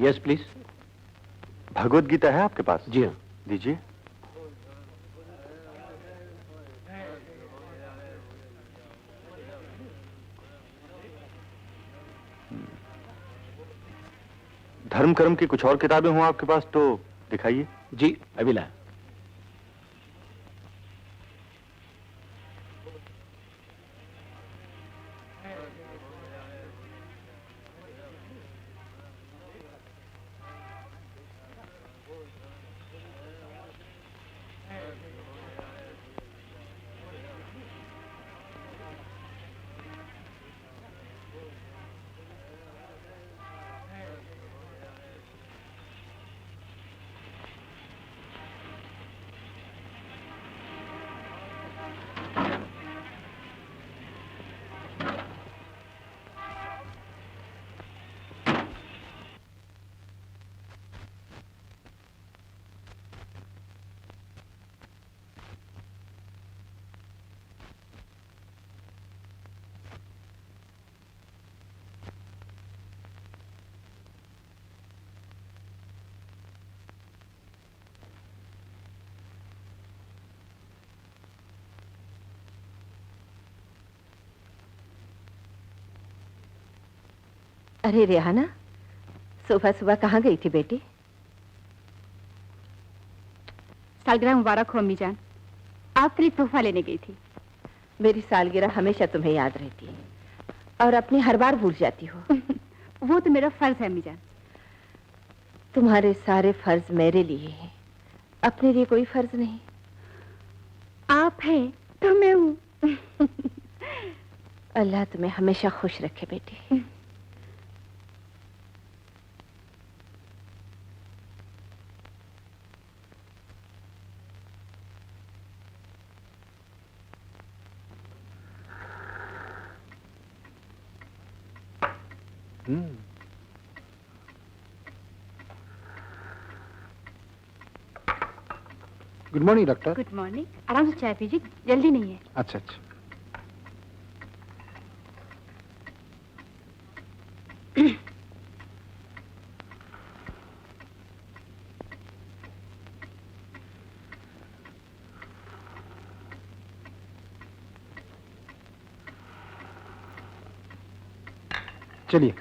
Yes please. Bhagavad Gita है आपके पास? जी हाँ। दीजिए। धर्म कर्म की कुछ और किताबें हों आपके पास तो दिखाइए। जी अभी लाया। अरे रेहाना, सुबह सुबह कहाँ गई थी बेटी? सालगिरह मुबारक हो अम्मी जान। आपके लिए तोहफा लेने गई थी। मेरी सालगिरह हमेशा तुम्हें याद रहती है और अपनी हर बार भूल जाती हो। वो तो मेरा फर्ज है अम्मी जान। तुम्हारे सारे फर्ज मेरे लिए हैं, अपने लिए कोई फर्ज नहीं। आप हैं तो मैं हूँ। अल्लाह तुम्हें हमेशा खुश रखे बेटी। Good morning doctor. Good morning. आराम से चाय पीजिए, जल्दी नहीं है। अच्छा अच्छा। चलिए।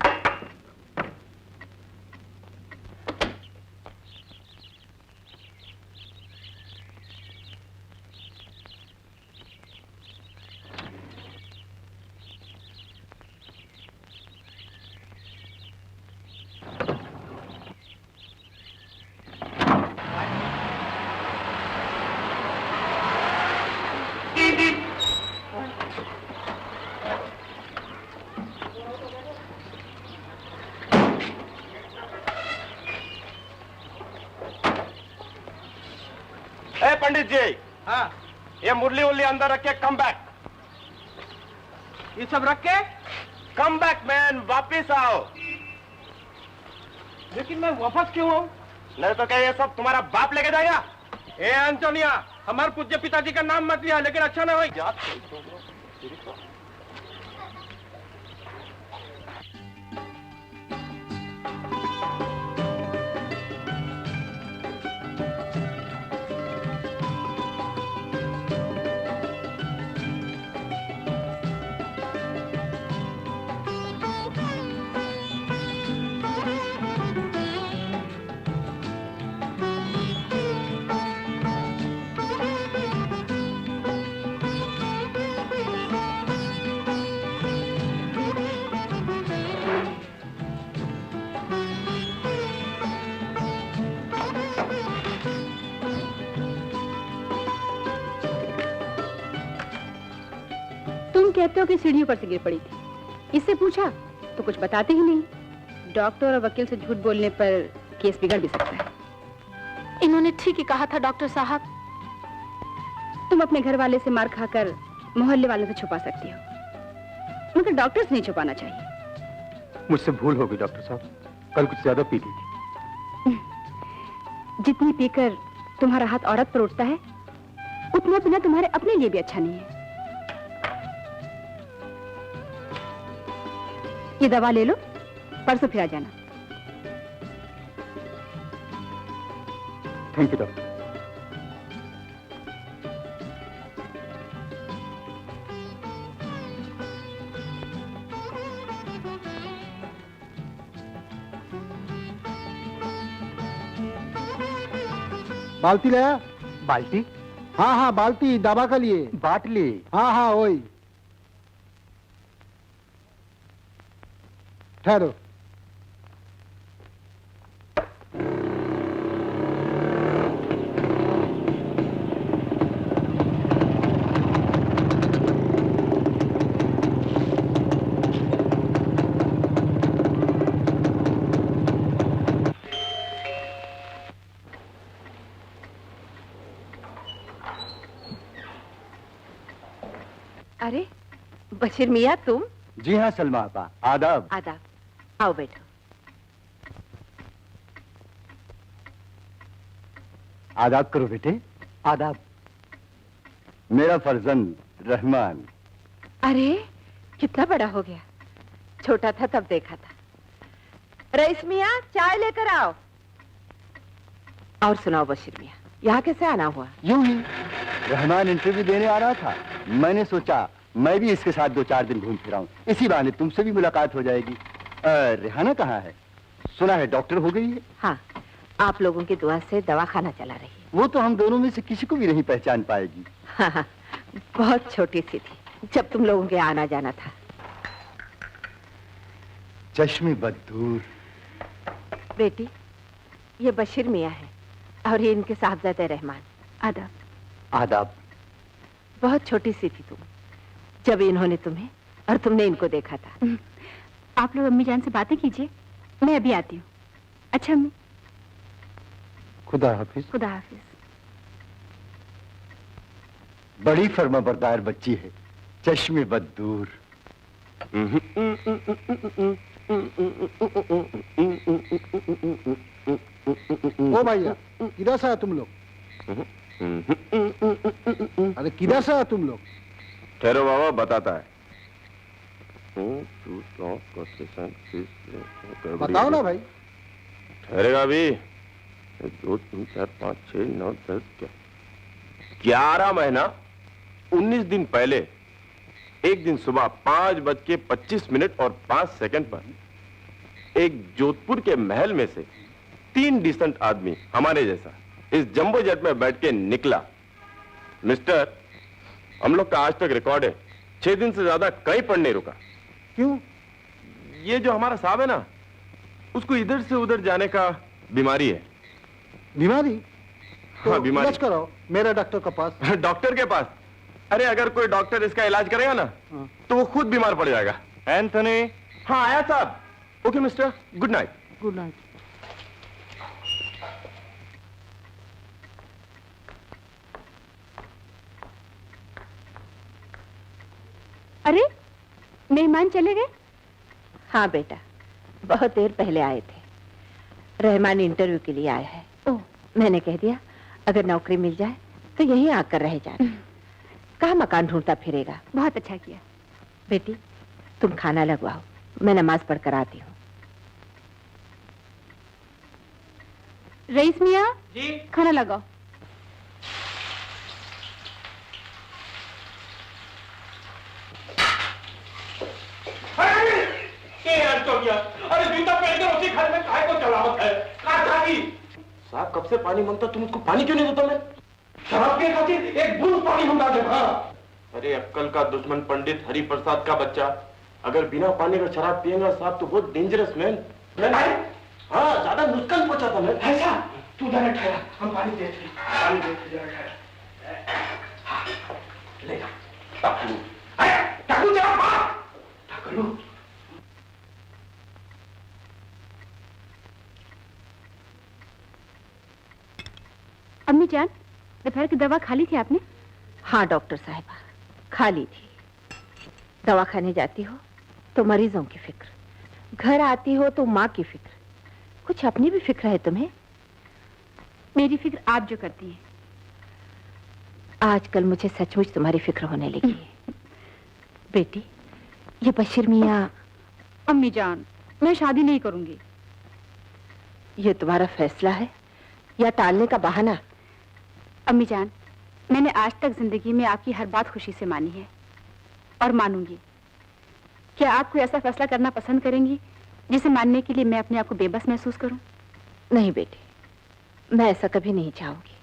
पंडित जी। हाँ। ये मुरली उरली अंदर रख के कम बैक। ये सब रख के कम बैक मैन, वापिस आओ। लेकिन मैं वापस क्यों आऊं? नहीं तो क्या ये सब तुम्हारा बाप लेके जाएगा? ए एंटोनिया, हमारे पूज्य पिताजी का नाम मत लिया, लेकिन अच्छा ना हो। कहते हो कि सीढ़ियों पर से गिर पड़ी थी। इससे पूछा तो कुछ बताते ही नहीं। डॉक्टर और वकील से झूठ बोलने पर केस बिगड़ भी सकता है। इन्होंने ठीक ही कहा था डॉक्टर साहब। तुम अपने घर वाले से मार खाकर मोहल्ले वालों से छुपा सकती हो, मगर डॉक्टर से नहीं छुपाना चाहिए। मुझसे भूल हो गई डॉक्टर साहब, कल कुछ ज्यादा पी ली थी। जितनी पीकर तुम्हारा हाथ औरत पर उठता है, उतना पीना तुम्हारे अपने लिए भी अच्छा नहीं है। ये दवा ले लो, परसों फिर आ जाना। Thank you doctor. बाल्टी लाया? बाल्टी? हाँ हाँ बाल्टी दवा के लिए। बाटली? हाँ हाँ वही। ठहरो। अरे बशीर मियाँ तुम? जी हाँ सलमा आपा, आदाब। आदाब, आओ बैठो। आदाब करो बेटे, आदाब। मेरा फर्जंद रहमान। अरे कितना बड़ा हो गया, छोटा था तब देखा था। रईस मियाँ चाय लेकर आओ। और सुनाओ बशीर मियाँ, यहाँ कैसे आना हुआ? यूं ही रहमान इंटरव्यू देने आ रहा था, मैंने सोचा मैं भी इसके साथ 2-4 दिन घूम फिर आऊं, इसी बहाने तुमसे भी मुलाकात हो जाएगी। रेहाना कहाँ है? सुना है डॉक्टर हो गई है। हाँ, आप लोगों की दुआ से दवाखाना चला रही है। वो तो हम दोनों में से किसी को भी नहीं पहचान पाएगी। हाँ हाँ, बहुत छोटी सी थी जब तुम लोगों के आना जाना था। चश्मे बदूर। बेटी, ये बशीर मियाँ है और ये इनके साहबजादे रहमान। आदाब। आदाब। बहुत छोटी सी थी तुम जब इन्होंने तुम्हें और तुमने इनको देखा था। आप लोग अम्मी जान से बातें कीजिए, मैं अभी आती हूँ। अच्छा अम्मी। खुदा हाफिज। खुदा हाफिज। बड़ी फर्माबरदार बच्ची है, चश्मे बदूर। ओ भैया किधर से आए तुम लोग? अरे किधर से आए तुम लोग? ठहरो बाबा बताता है। बताओ ना भाई। ठहरेगा अभी। 1 2 3 4 5 6 9 10 11 महीना 19 दिन पहले एक दिन सुबह 5:25 और 5 सेकंड पर एक जोधपुर के महल में से 3 डिसेंट आदमी हमारे जैसा इस जंबो जेट में बैठ के निकला। मिस्टर, हम लोग का आज तक रिकॉर्ड है 6 दिन से ज्यादा कहीं पर नहीं रुका। क्यों? ये जो हमारा साहब है ना, उसको इधर से उधर जाने का बीमारी है। बीमारी? तो हाँ, बीमारी। इलाज कराओ मेरा डॉक्टर के पास। डॉक्टर के पास? अरे अगर कोई डॉक्टर इसका इलाज करेगा ना तो वो खुद बीमार पड़ जाएगा। एंथनी। हाँ आया साहब। Okay mister, good night. Good night. अरे मेहमान चले गए? हाँ बेटा, बहुत देर पहले आए थे। रहमान इंटरव्यू के लिए आया है। ओह, मैंने कह दिया अगर नौकरी मिल जाए तो यहीं आकर रह जाना। कहाँ मकान ढूंढता फिरेगा। बहुत अच्छा किया। बेटी तुम खाना लगवाओ, मैं नमाज पढ़कर आती हूँ। रईस मियाँ जी। खाना लगाओ। अरे जूता पहन कर उसी घर में काहे को चलावत है? साहब कब से पानी मांगता, तुम उसको पानी क्यों नहीं देता? मैं शराब के खातिर एक बूंद पानी मंगा दे। हाँ। अरे अक्कल का दुश्मन पंडित हरि प्रसाद का बच्चा अगर बिना पानी का शराब पिएगा साहब तो बहुत डेंजरस मैन। हाँ, ज्यादा नुकसान पहुंचाता मैं। ऐसा तू जरा ठहरा, हम पानी देते हैं। पानी देते जरा ठहरा। ले जा टाकू। अरे टाकू जरा बात टाकू। अम्मी जान, दोपहर की दवा खा ली थी आपने? हाँ डॉक्टर साहिबा, खा ली थी। दवाखाने जाती हो तो मरीजों की फिक्र, घर आती हो तो माँ की फिक्र, कुछ अपनी भी फिक्र है तुम्हें? मेरी फिक्र आप जो करती हैं। आजकल मुझे सचमुच तुम्हारी फिक्र होने लगी है। बेटी, ये बशीर मियाँ। अम्मी जान, मैं शादी नहीं करूंगी। ये तुम्हारा फैसला है या टालने का बहाना? अम्मी जान, मैंने आज तक जिंदगी में आपकी हर बात खुशी से मानी है और मानूंगी। क्या आप कोई ऐसा फैसला करना पसंद करेंगी जिसे मानने के लिए मैं अपने आप को बेबस महसूस करूं? नहीं बेटी, मैं ऐसा कभी नहीं चाहूंगी,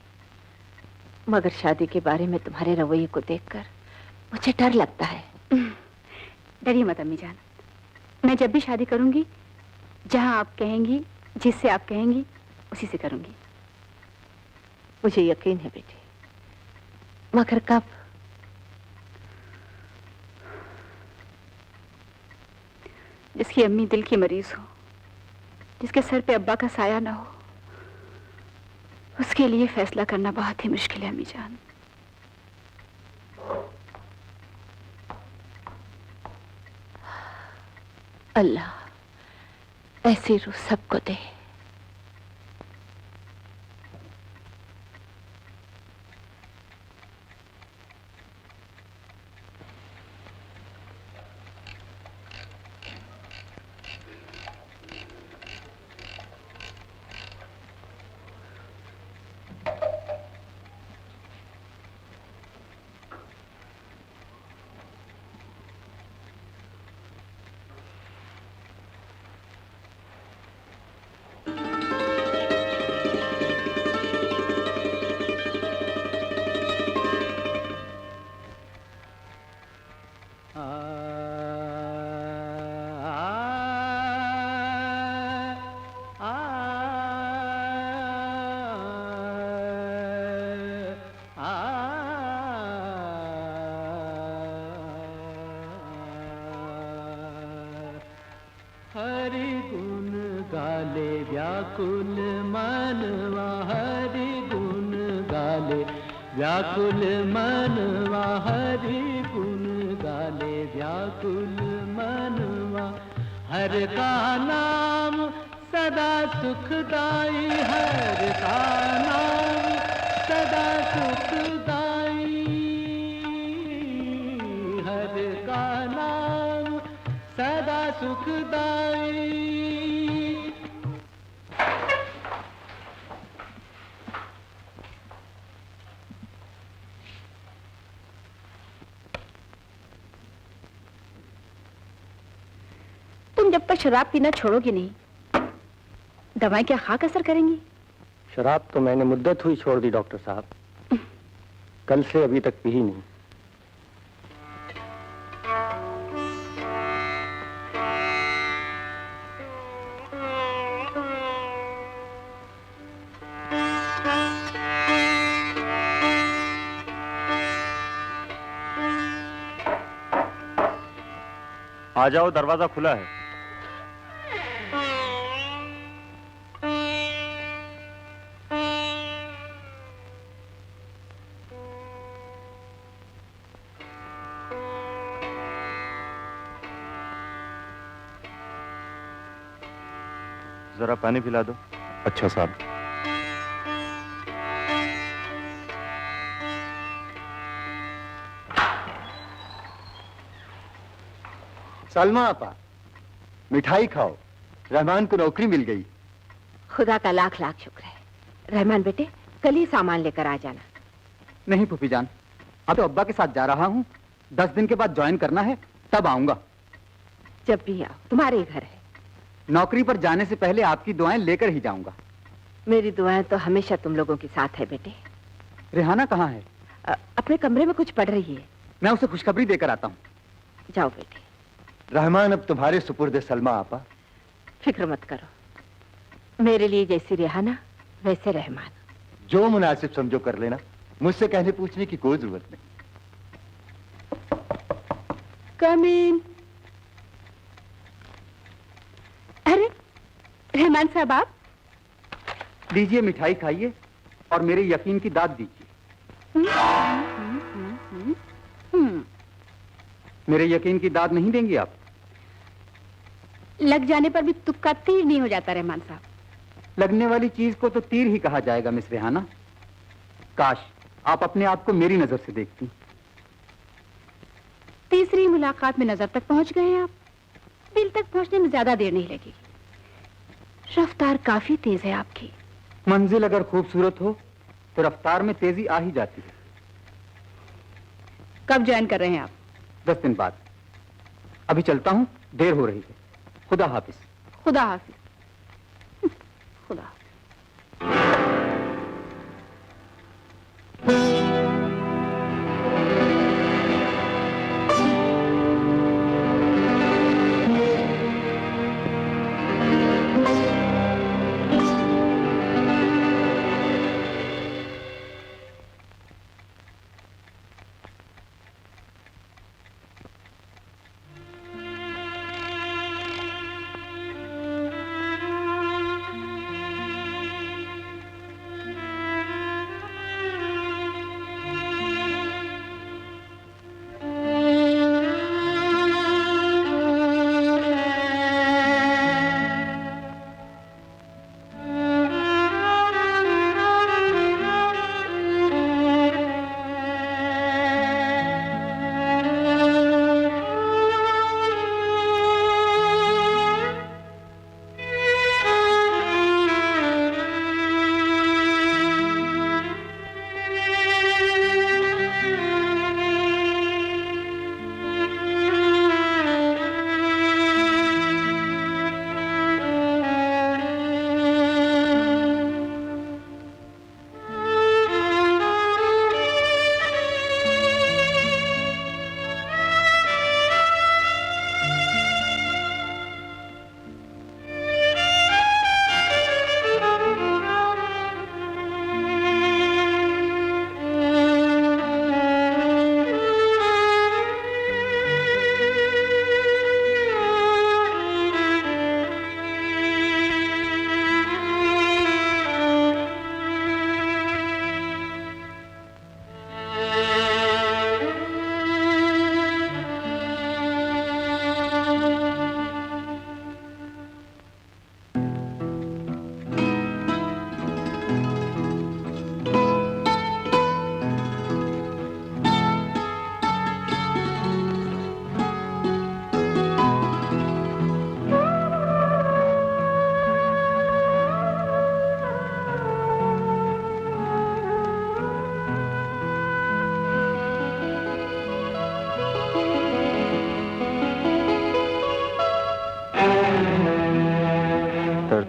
मगर शादी के बारे में तुम्हारे रवैये को देखकर मुझे डर लगता है। डरिए मत अम्मी जान, मैं जब भी शादी करूंगी जहां आप कहेंगी, जिससे आप कहेंगी, उसी से करूंगी। मुझे यकीन है बेटी, मगर कब? जिसकी अम्मी दिल की मरीज हो, जिसके सर पे अब्बा का साया ना हो, उसके लिए फैसला करना बहुत ही मुश्किल है अम्मी जान। अल्लाह ऐसी रूह सबको दे। हरि गुण गाले व्याकुल मनवा, हरि गुण गाले व्याकुल मनवा, हरि गुण गाले व्याकुल मनवा। हर का नाम सदा सुखदाई, हर का नाम सदा सुखदाई, हर का नाम सदा सुखदाई। तुम जब तक शराब पीना छोड़ोगी नहीं, दवाएं क्या खाक असर करेंगी? शराब तो मैंने मुद्दत हुई छोड़ दी डॉक्टर साहब, कल से अभी तक पी ही नहीं। आ जाओ, दरवाजा खुला है। जरा पानी पिला दो। अच्छा साहब। सलमा आपा, मिठाई खाओ, रहमान को नौकरी मिल गई। खुदा का लाख लाख शुक्र है। रहमान बेटे, कल ही सामान लेकर आ जाना। नहीं फूफी जान, अब तो अब्बा के साथ जा रहा हूँ, 10 दिन के बाद ज्वाइन करना है, तब आऊंगा। जब भी आओ, तुम्हारे ही घर है। नौकरी पर जाने से पहले आपकी दुआएं लेकर ही जाऊंगा। मेरी दुआएं तो हमेशा तुम लोगों के साथ है बेटे। रेहाना कहाँ है? अपने कमरे में कुछ पढ़ रही है। मैं उसे खुशखबरी देकर आता हूँ। जाओ बेटे। रहमान अब तुम्हारे सुपुर्द सलमा आपा। फिक्र मत करो, मेरे लिए जैसी रेहाना वैसे रहमान। जो मुनासिब समझो कर लेना, मुझसे कहने पूछने की कोई जरूरत नहीं। कम इन। अरे रहमान साहब, आप लीजिए, मिठाई खाइए और मेरे यकीन की दाद दीजिए। मेरे यकीन की दाद नहीं देंगी आप? लग जाने पर भी तुक्का तीर नहीं हो जाता रहमान साहब। लगने वाली चीज को तो तीर ही कहा जाएगा मिस रेहाना। काश आप अपने आप को मेरी नजर से देखती। तीसरी मुलाकात में नजर तक पहुंच गए हैं आप। दिल तक पहुंचने में ज्यादा देर नहीं लगेगी। रफ्तार काफी तेज है आपकी। मंजिल अगर खूबसूरत हो तो रफ्तार में तेजी आ ही जाती है। कब ज्वाइन कर रहे हैं आप? 10 दिन बाद। अभी चलता हूँ, देर हो रही है। खुदा हाफिज। खुदा हाफिज। खुदा हाफिज।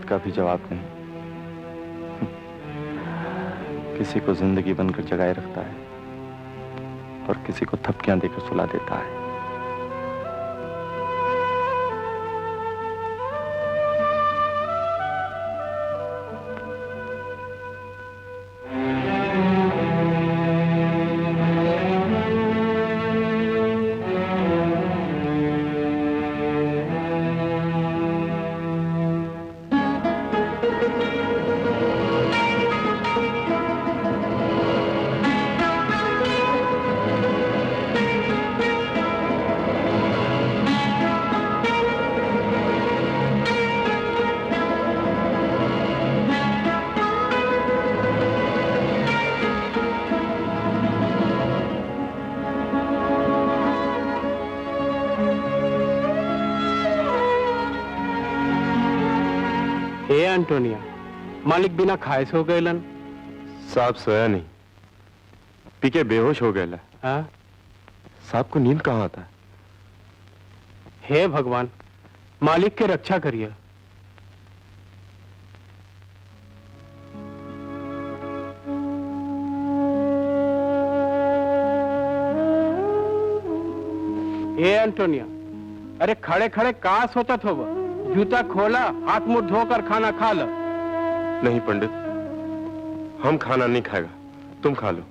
का भी जवाब नहीं। किसी को जिंदगी बनकर जगाए रखता है और किसी को थपकियां देकर सुला देता है। एंटोनिया, मालिक बिना खाए सो गएलन। साहब सोया नहीं, पी के बेहोश हो गए। हाँ? साहब को नींद कहाँ आता है? हे भगवान, मालिक के रक्षा करिए। ए एंटोनिया, अरे खड़े खड़े कहाँ सोचत हो? जूता खोला, हाथ मुंह धोकर खाना खा लो। नहीं पंडित, हम खाना नहीं खाएगा, तुम खा लो।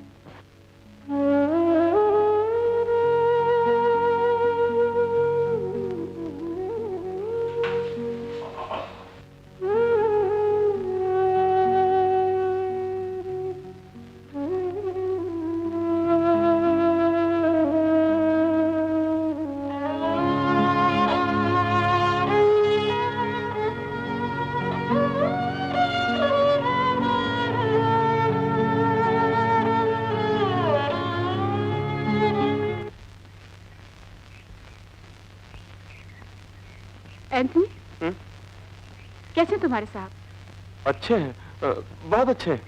एंथनी, कैसे तुम्हारे साहब? अच्छे हैं, बहुत अच्छे हैं।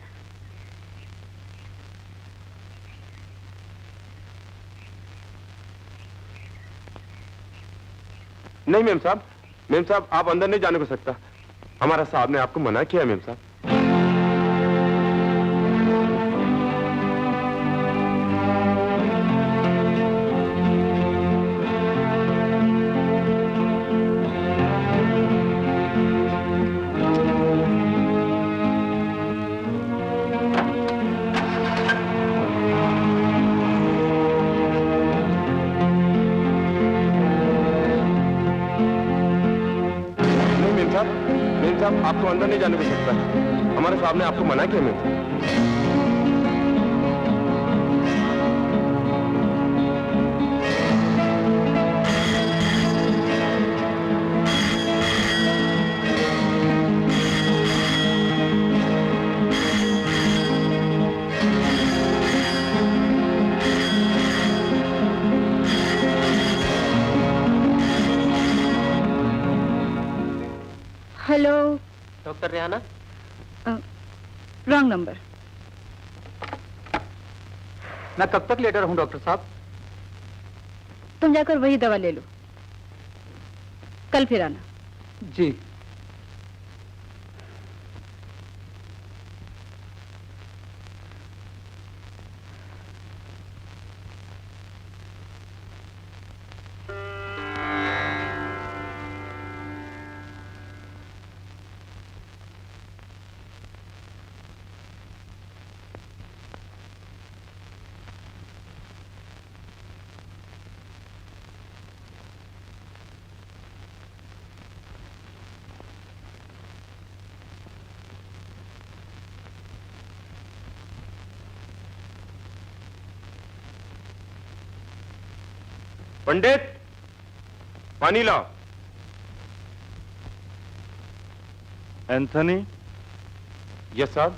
नहीं मेम साहब आप अंदर नहीं जाने को सकता। हमारा साहब ने आपको मना किया है मेम साहब। मेम साहब आपको अंदर नहीं जाने को सकता। हमारे साहब ने आपको मना किया मेम साहब। Hello doctor Rehana. Wrong number. मैं कब तक लेटर रहूं डॉक्टर साहब? तुम जाकर वही दवा ले लो, कल फिर आना। जी। पंडित पानी लाओ। एंथनी, यस साहब।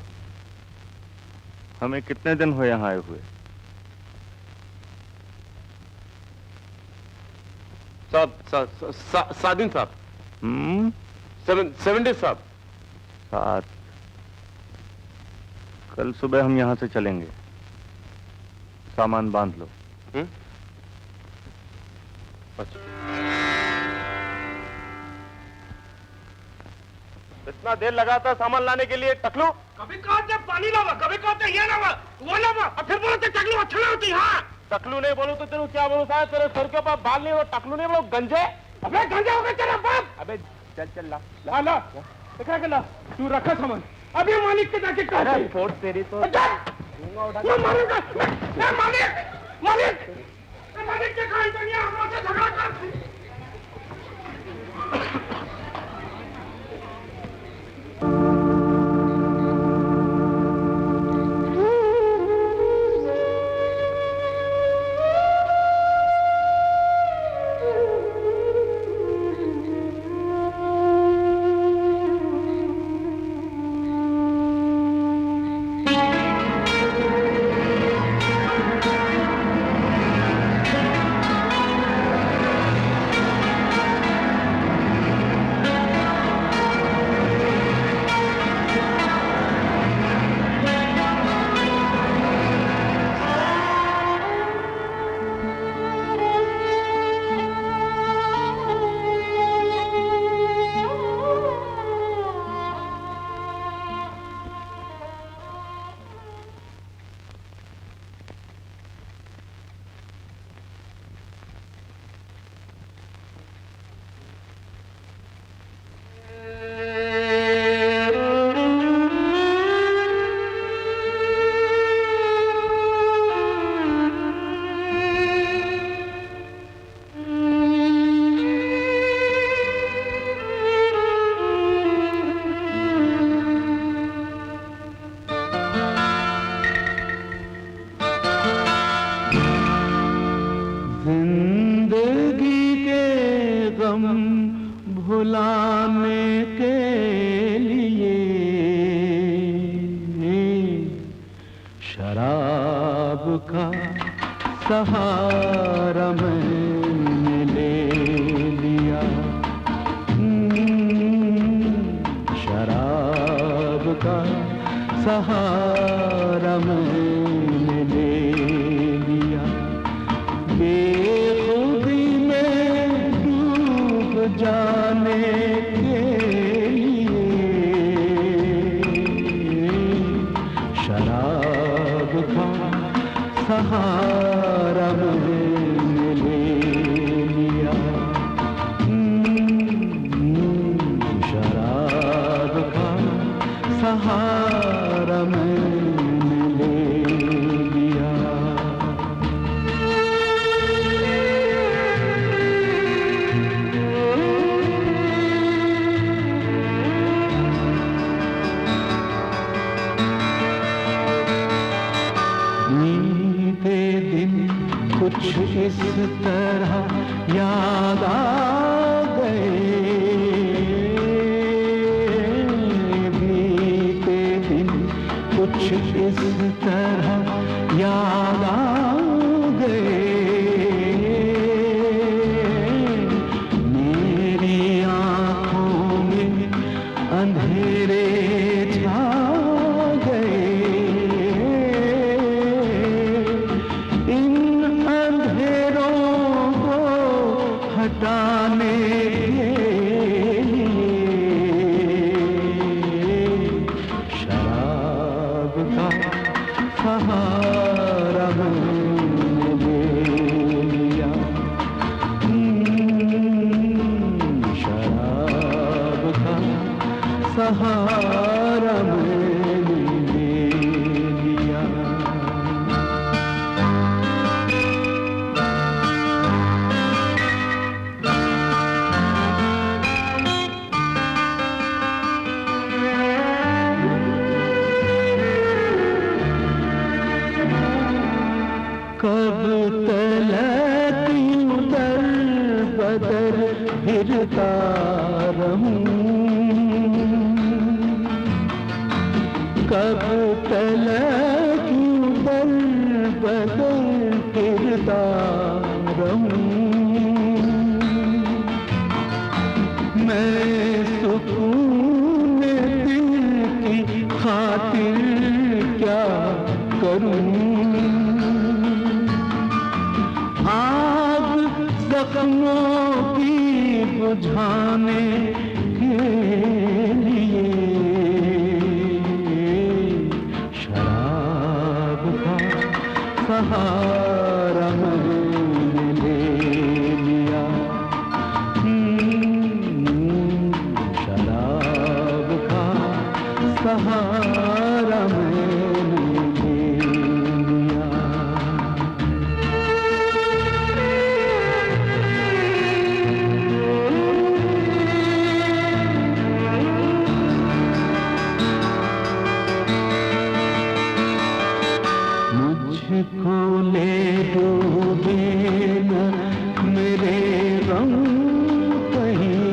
हमें कितने दिन हुए यहाँ आए हुए? साहब 7 दिन साहब। 7 डेज साहब। 7। कल सुबह हम यहाँ से चलेंगे। सामान बांध लो। इतना देर लगाता सामान लाने के लिए टकलू। कभी कहते पानी लावा, कभी कहते ये लावा, वो लावा, और फिर बोलते टकलू अच्छा नहीं होती। हाँ टकलू नहीं बोलू तो तेरे क्या बोलू साहब? तेरे सर के ऊपर बाल नहीं हो, टकलू नहीं बोलो, गंजे। अबे गंजा हो गया तेरा बाप। अबे चल ला ला ला इकरा के ला, तू रखा सामान। अभी मालिक के जाके कह दे। फोर्स तेरी तो मैं मारूंगा। मालिक के कहा दुनिया हमसे झगड़ा कर। भुलाने के लिए शराब का सहारा मैंने ले लिया। शराब का तरह याद आ गए, बीते दिन कुछ इस तरह याद आ गए, मेरी आंखों में अंधेरे छा गए, इन अंधेरों को हटाने के लिए शराब का सहारा मैंने ले लिया, शराब का सहारा मैंने ले लिया। कब तलक यूं दर बदर फिरता रहूं, कब तलक यूं दर बदर फिरता रहूं, मैं सुकून दिल की खातिर क्या करूं, आग जख्मों की बुझाने के लिए शराब का सहारा मैंने ले लिया, शराब का सहारा मैंने ले लिया। मुझको ले डूबे न मेरे गम कहीं,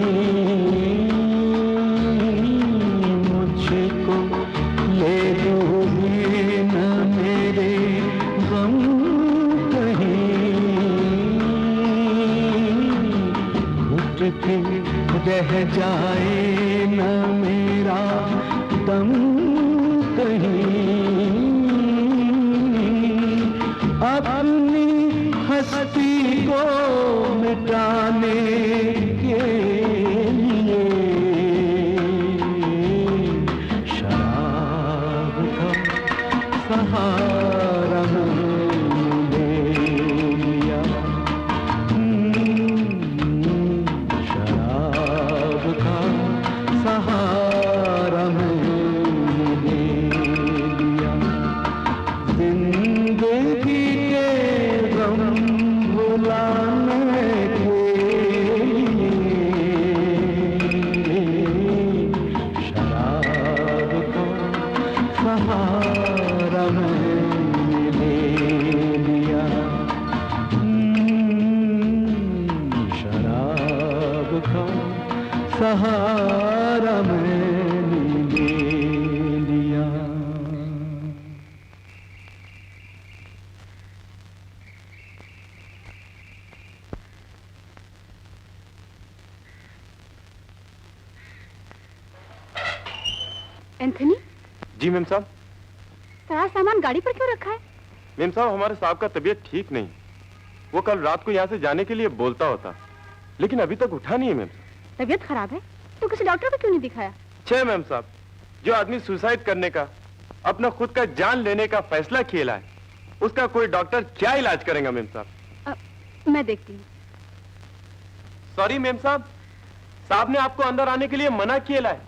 मुझको ले डूबे न मेरे गम कहीं, घुट के रह जाए न मेरा दम कहीं, अपनी हस्ती को मिटाने के लिए शराब का सहारा मैंने ले लिया, शराब का सहारा मैंने ले लिया, जिंदगी के गम भुलाने के लिए शराब का सहारा मैंने ले लिया, शराब का सहारा मैंने ले लिया। एंथनी, जी मेम साहब। सारा सामान गाड़ी पर क्यों रखा है? मेम साहब, हमारे साहब का तबीयत ठीक नहीं, वो कल रात को यहाँ से जाने के लिए बोलता होता, लेकिन अभी तक उठा नहीं है मेम साहब। तबीयत खराब है तो किसी डॉक्टर को क्यों नहीं दिखाया? छह मेम साहब, जो आदमी सुसाइड करने का, अपना खुद का जान लेने का फैसला किया है, उसका कोई डॉक्टर क्या इलाज करेगा मेम साहब? मैं देखती हूँ। सॉरी मेम साहब, साहब ने आपको अंदर आने के लिए मना किया है।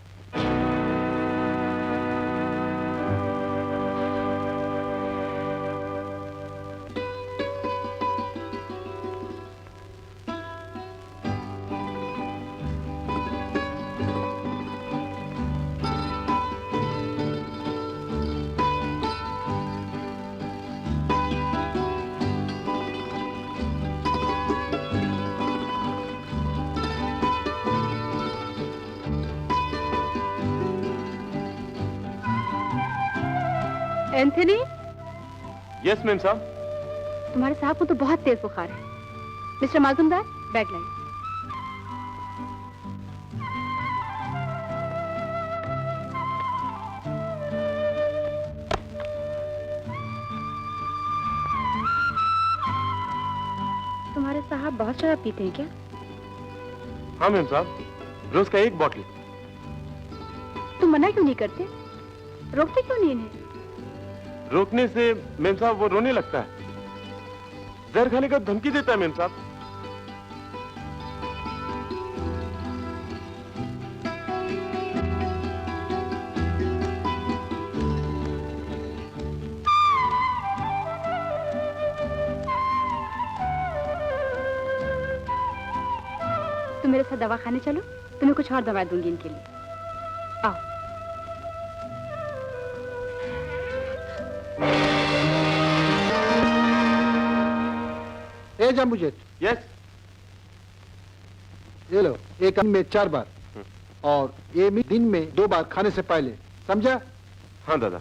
एंथनी, यस मैम साहब। तुम्हारे साहब को तो बहुत तेज बुखार है। मिस्टर माजूमदार, बैग लाइए। तुम्हारे साहब बहुत शराब पीते हैं क्या? हाँ मैम साहब, रोज का 1 बॉटल। तुम मना क्यों नहीं करते? रोकते क्यों नहीं इन्हें? रोकने से मैम साहब वो रोने लगता है, जहर खाने का धमकी देता है मैम साहब। तुम मेरे साथ दवा खाने चलो, तुम्हें कुछ और दवा दूंगी इनके लिए। आओ। ए जम्बूजेट, यस। ये लो, एक दिन में 4 बार और ये भी दिन में 2 बार खाने से पहले, समझा? हाँ दादा।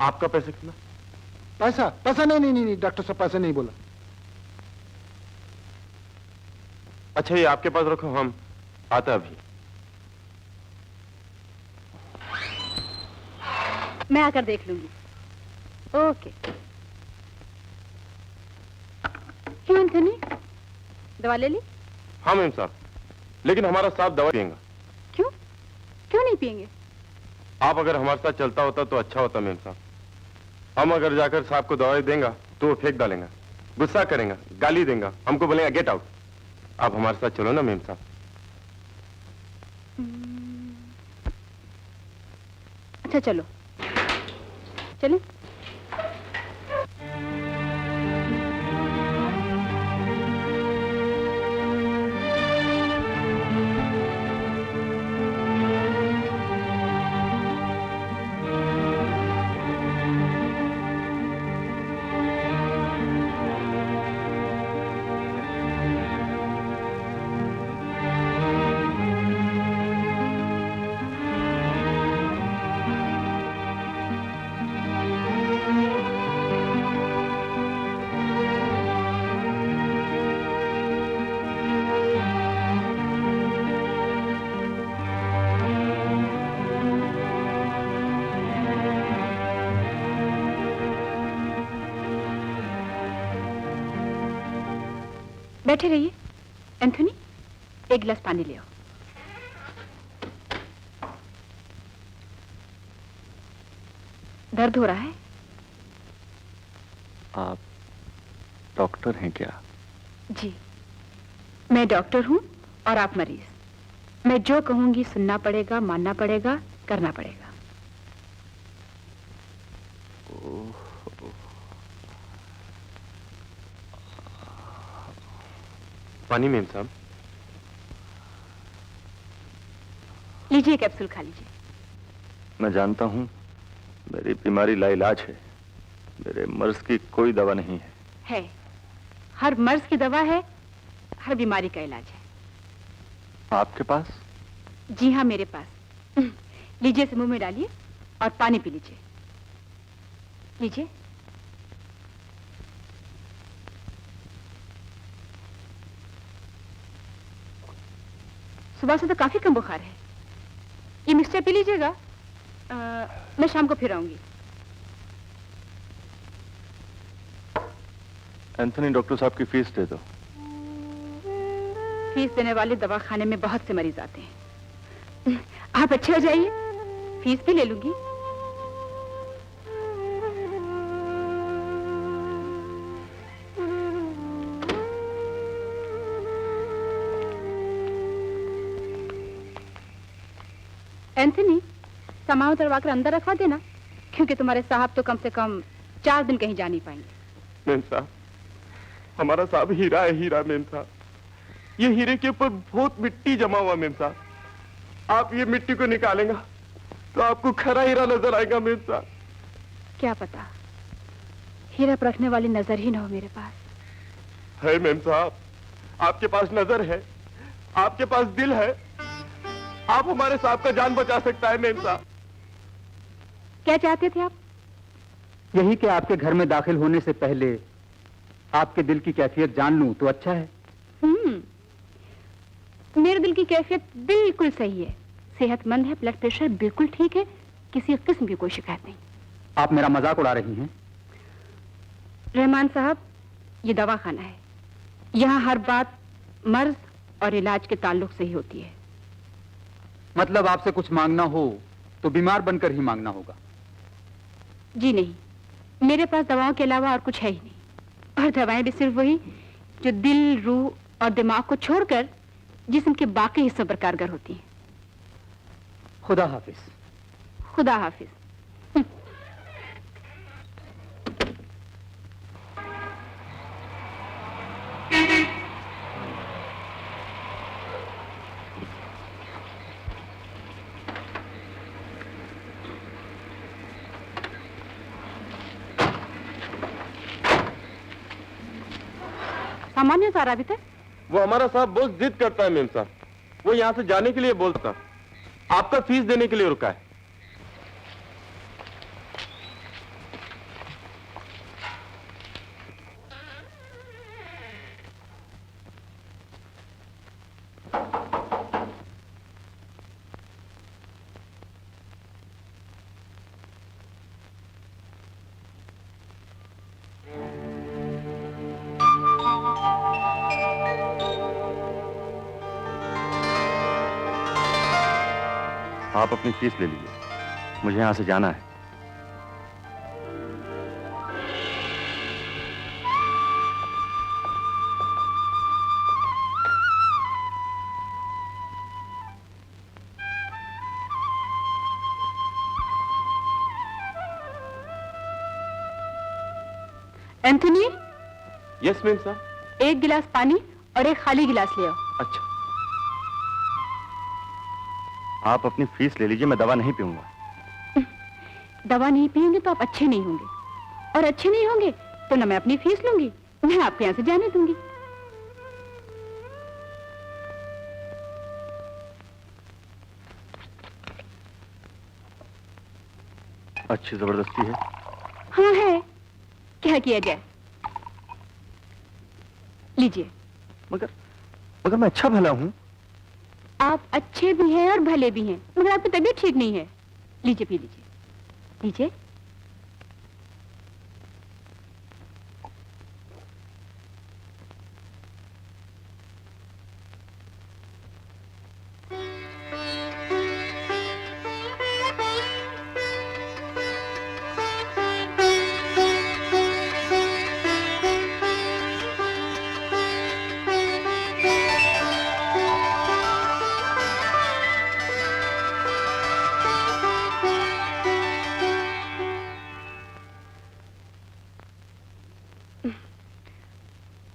आपका पैसा कितना? पैसा? पैसा नहीं, डॉक्टर साहब पैसा नहीं बोला। अच्छा ये आपके पास रखो, हम आता अभी। मैं आकर देख लूंगी। ओके। क्यों एंथनी, दवा ले ली? हाँ मैम साहब, लेकिन हमारा साहब दवा पिएगा। क्यों? क्यों नहीं पिएंगे? आप अगर हमारे साथ चलता होता तो अच्छा होता मैम साहब। हम अगर जाकर साहब को दवाई देंगे तो वो फेंक डालेंगे, गुस्सा करेंगे, गाली देंगे, हमको बोलेंगे गेट आउट। आप हमारे साथ चलो ना मैम साहब। अच्छा चलो, चलें। बैठे रहिए। एंथनी, एक गिलास पानी ले आओ। दर्द हो रहा है? आप डॉक्टर हैं क्या? जी, मैं डॉक्टर हूँ और आप मरीज। मैं जो कहूंगी सुनना पड़ेगा, मानना पड़ेगा, करना पड़ेगा। पानी मैम साहब। लीजिए, कैप्सूल खा लीजिए। मैं जानता हूँ मेरी बीमारी लाइलाज है, मेरे मर्ज की कोई दवा नहीं है। है, हर मर्ज की दवा है, हर बीमारी का इलाज है। आपके पास? जी हाँ, मेरे पास। लीजिए, इसे मुंह में डालिए और पानी पी लीजिए। लीजिए। सुबह से तो काफी कम बुखार है। ये मिक्सचर पी लीजिएगा, मैं शाम को फिर आऊंगी। एंथनी, डॉक्टर साहब की फीस दे दो। फीस देने वाले दवा खाने में बहुत से मरीज आते हैं। आप अच्छे हो जाइए, फीस भी ले लूंगी। एंथनी, सामान उतरवाकर अंदर रखवा देना, क्योंकि तुम्हारे साहब तो कम से कम 4 दिन कहीं जा नहीं पाएंगे। मैम साहब, हमारा साहब हीरा है, हीरा मैम साहब। ये हीरे के ऊपर बहुत मिट्टी जमा हुआ मैम साहब। आप ये मिट्टी को निकालेंगे तो आपको खरा हीरा नजर आएगा मैम साहब। क्या पता हीरा परखने वाली नजर ही ना हो मेरे पास। है मैम साहब, आपके पास नजर है, आपके पास दिल है। आप हमारे साहब का जान बचा सकता है मैम साहब। क्या चाहते थे आप? यही कि आपके घर में दाखिल होने से पहले आपके दिल की कैफियत जान लूं तो अच्छा है। मेरे दिल की कैफियत बिल्कुल सही है, सेहतमंद है, ब्लड प्रेशर बिल्कुल ठीक है, किसी किस्म की कोई शिकायत नहीं। आप मेरा मजाक उड़ा रही हैं? रहमान साहब, ये दवा खाना है, यहाँ हर बात मर्ज और इलाज के ताल्लुक से ही होती है। मतलब आपसे कुछ मांगना हो तो बीमार बनकर ही मांगना होगा? जी नहीं, मेरे पास दवाओं के अलावा और कुछ है ही नहीं, और दवाएं भी सिर्फ वही जो दिल, रूह और दिमाग को छोड़कर जिस्म के बाकी हिस्सों पर कारगर होती हैं। खुदा हाफिज। खुदा हाफिज। सामान्य सारा अभी तक वो हमारा साहब बहुत जिद करता है मेम साहब, वो यहाँ से जाने के लिए बोलता, आपका फीस देने के लिए रुका है। आप अपनी फीस ले लीजिए, मुझे यहां से जाना है। एंथनी, यस मैम साहब। एक गिलास पानी और एक खाली गिलास ले आओ। अच्छा। आप अपनी फीस ले लीजिए, मैं दवा नहीं पीऊंगा। दवा नहीं पिएंगे तो आप अच्छे नहीं होंगे, और अच्छे नहीं होंगे तो ना मैं अपनी फीस लूंगी, मैं आपके यहाँ से जाने दूंगी। अच्छी जबरदस्ती है। हाँ है, क्या किया जाए। लीजिए। मगर मैं अच्छा भला हूं। आप अच्छे भी हैं और भले भी हैं, मगर आपकी तबीयत ठीक नहीं है। लीजिए, पी लीजिए, लीजिए।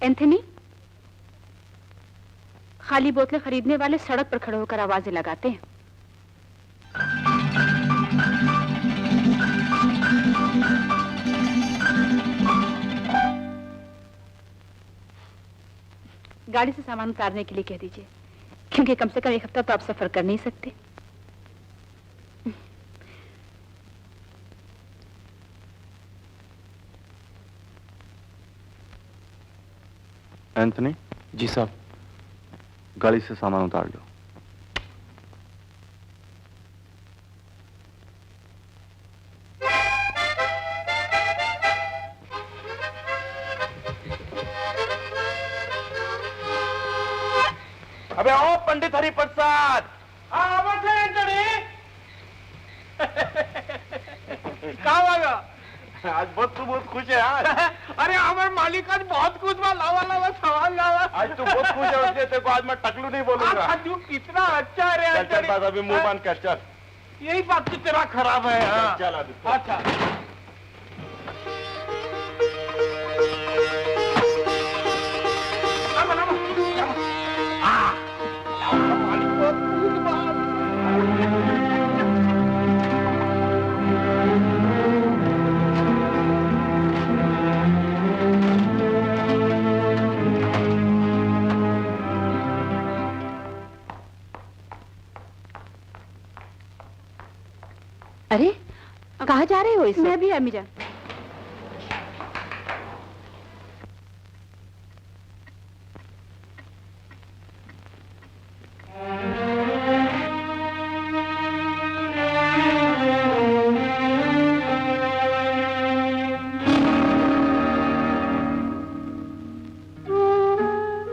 एंथनी, खाली बोतलें खरीदने वाले सड़क पर खड़े होकर आवाजें लगाते हैं। गाड़ी से सामान उतारने के लिए कह दीजिए, क्योंकि कम से कम एक हफ्ता तो आप सफर कर नहीं सकते। एंथनी। जी साहब। गाड़ी से सामान उतार लो। अबे ओ पंडित हरिप्रसाद। आज बहुत तू बहुत खुश है आज। अरे हमारे मालिक आज बहुत कुछ लावा लावा सवाल लावा। आज तू बहुत खुश है, उसलिए तेरे को आज मैं टकलू नहीं बोलूंगा। तू कितना अच्छा रे। चल चल बात अभी मुंह बांध कर चल। यही बात तो तेरा खराब है। हाँ। चल अभी। अच्छा। अरे कहाँ जा रहे हो? इस मैं भी अम्मी जान।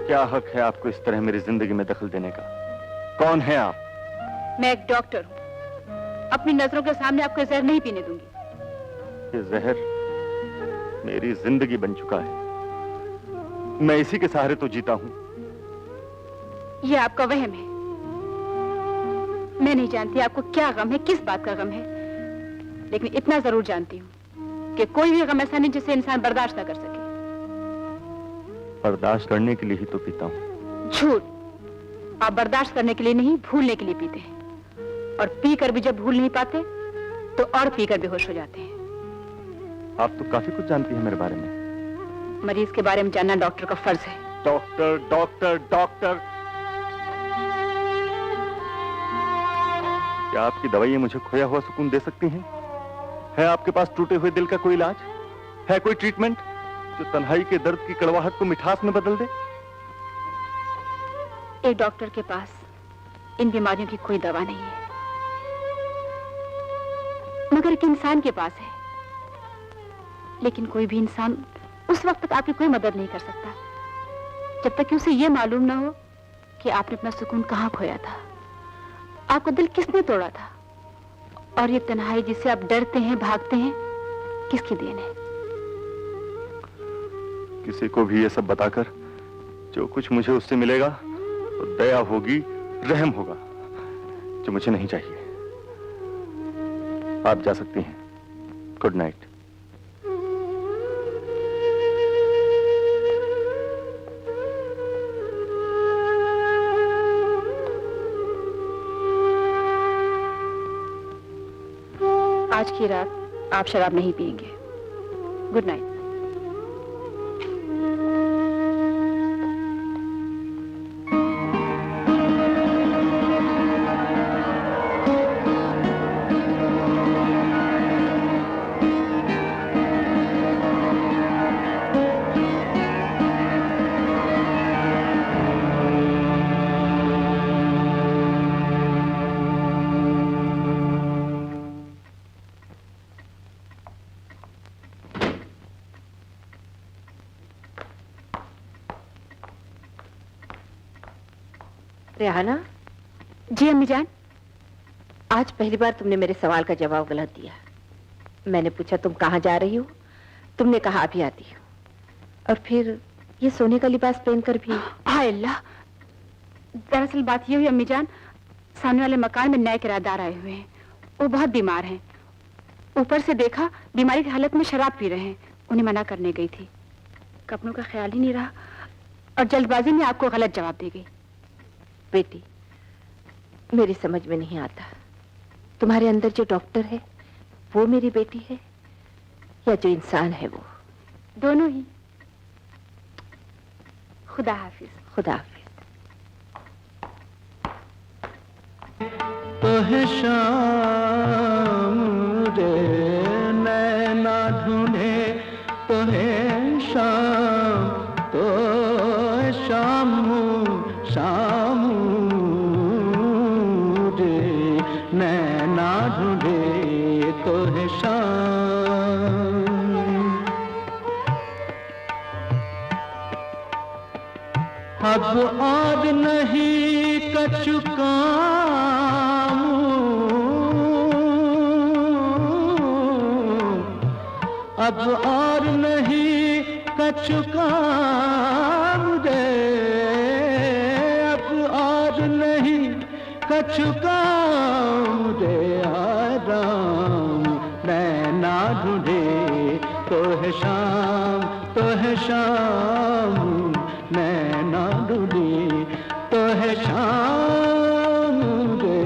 क्या हक है आपको इस तरह मेरी जिंदगी में दखल देने का? कौन है आप? मैं एक डॉक्टर हूँ। अपनी नजरों के सामने आपको जहर नहीं पीने दूंगी। ये जहर मेरी जिंदगी बन चुका है। मैं इसी के सहारे तो जीता हूं। ये आपका वहम है। मैं नहीं जानती आपको क्या गम है, किस बात का गम है, लेकिन इतना जरूर जानती हूँ कि कोई भी गम ऐसा नहीं जिसे इंसान बर्दाश्त न कर सके। बर्दाश्त करने के लिए ही तो पीता हूँ। झूठ। आप बर्दाश्त करने के लिए नहीं, भूलने के लिए पीते हैं, और पीकर भी जब भूल नहीं पाते तो और पीकर बेहोश हो जाते हैं। आप तो काफी कुछ जानती हैं मेरे बारे में। मरीज के बारे में जानना डॉक्टर का फर्ज है। डॉक्टर डॉक्टर डॉक्टर, क्या आपकी दवाइयां मुझे खोया हुआ सुकून दे सकती हैं? है आपके पास टूटे हुए दिल का कोई इलाज? है कोई ट्रीटमेंट जो तन्हाई के दर्द की कड़वाहट को मिठास में बदल दे? एक डॉक्टर के पास इन बीमारियों की कोई दवा नहीं है, मगर एक इंसान के पास है। लेकिन कोई भी इंसान उस वक्त तक आपकी कोई मदद नहीं कर सकता जब तक कि उसे यह मालूम ना हो कि आपने अपना सुकून कहाँ खोया था, आपका दिल किसने तोड़ा था, और ये तन्हाई जिससे आप डरते हैं, भागते हैं, किसकी देन है? किसी को भी ये सब बताकर जो कुछ मुझे उससे मिलेगा तो दया होगी, रहम होगा, जो मुझे नहीं चाहिए। आप जा सकती हैं। Good night. आज की रात आप शराब नहीं पिएंगे। Good night. रेहाना, जी अम्मी जान। आज पहली बार तुमने मेरे सवाल का जवाब गलत दिया। मैंने पूछा तुम कहाँ जा रही हो, तुमने कहा अभी आती हो, और फिर ये सोने का लिबास पहनकर भी। हाय अल्लाह, दरअसल बात ये हुई अम्मी जान, सामने वाले मकान में नए किराएदार आए हुए हैं। वो बहुत बीमार हैं। ऊपर से देखा बीमारी की हालत में शराब पी रहे हैं। उन्हें मना करने गई थी, कपड़ों का ख्याल ही नहीं रहा और जल्दबाजी में आपको गलत जवाब दे गई। बेटी, मेरी समझ में नहीं आता, तुम्हारे अंदर जो डॉक्टर है वो मेरी बेटी है या जो इंसान है वो? दोनों ही। खुदा हाफिज। खुदा हाफिज। तो है शाम रे नैना ढूंढे, तो है शाम, तो है शाम शाम रे नैना ढूंढे, तो है शाम। अब और नहीं कछु काम, अब और नहीं कछु काम रे, अब और नहीं कछु काम रे, आराम नैना ढूंढे, तो है शाम, तो है शाम नैना ढूंढे, तो है शाम रे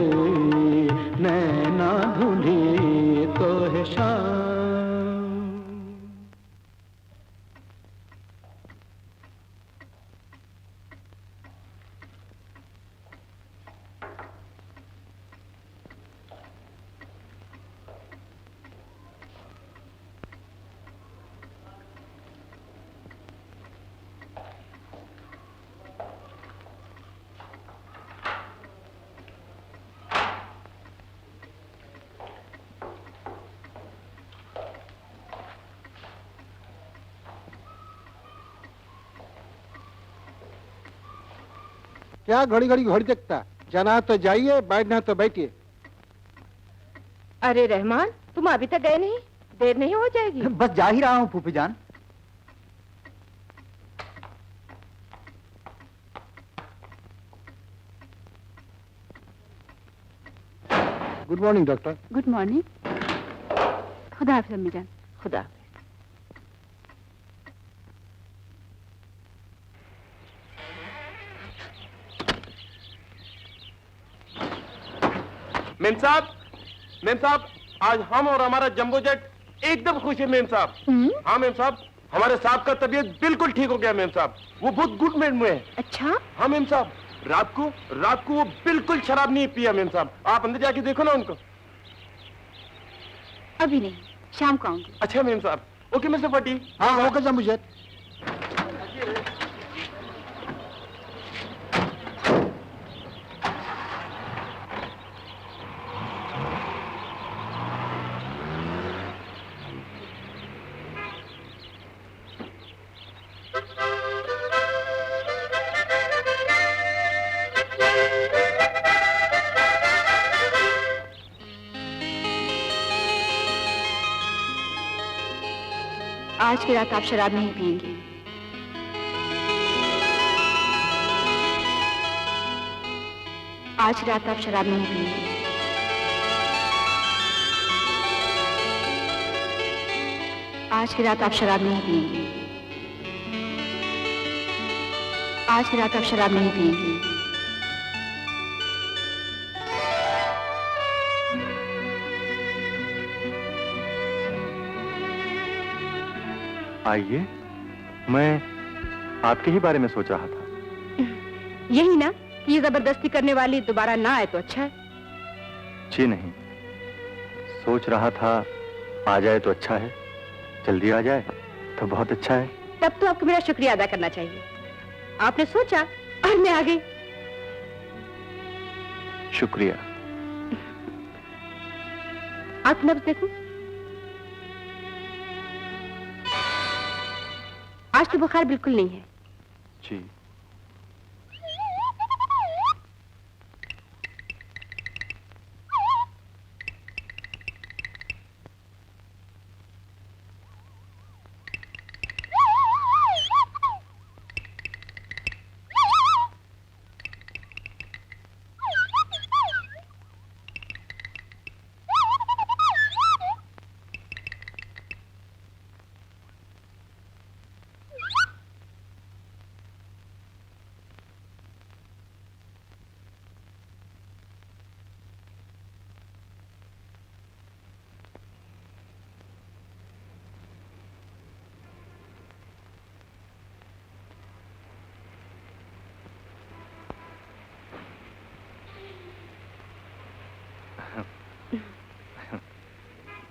नैना ढूंढे, तो है शाम। क्या घड़ी घड़ी घड़ी देखता? जाना है तो जाइए, बैठना है तो बैठिए। अरे रहमान, तुम अभी तक गए नहीं? देर नहीं हो जाएगी? बस जा ही रहा हूँ फूफी जान। Good morning doctor. Good morning. खुदा हाफिज अम्मी जान। खुदा। मेम साहब, आज हम और हमारा जंबो जेट एकदम खुश है मेम साहब। हाँ मेम साहब, हमारे साहब का तबीयत बिल्कुल ठीक हो गया मेम साहब। वो बहुत गुड मूड में है। अच्छा? हाँ मेम साहब, रात को वो बिल्कुल शराब नहीं पिया मेम साहब। आप अंदर जाके देखो ना उनको। अभी नहीं, शाम को आऊंगी। अच्छा मेम साहब। ओके मिस्टर फटी। हाँ ओके जंबो जेट। आज की रात आप शराब नहीं पिएंगे। आज की रात आप शराब नहीं पिएंगे। आज की रात आप शराब नहीं पिएंगे। आज की रात आप शराब नहीं पिएंगे। आइए, मैं आपके ही बारे में सोच रहा था। यही ना कि ये जबरदस्ती करने वाली दोबारा ना आए तो अच्छा है। जी नहीं, सोच रहा था आ जाए तो अच्छा है, जल्दी आ जाए तो बहुत अच्छा है। तब तो आपको मेरा शुक्रिया अदा करना चाहिए। आपने सोचा और मैं आ गई। शुक्रिया। आप नब्ज देखो। आज तो बुखार बिल्कुल नहीं है। जी।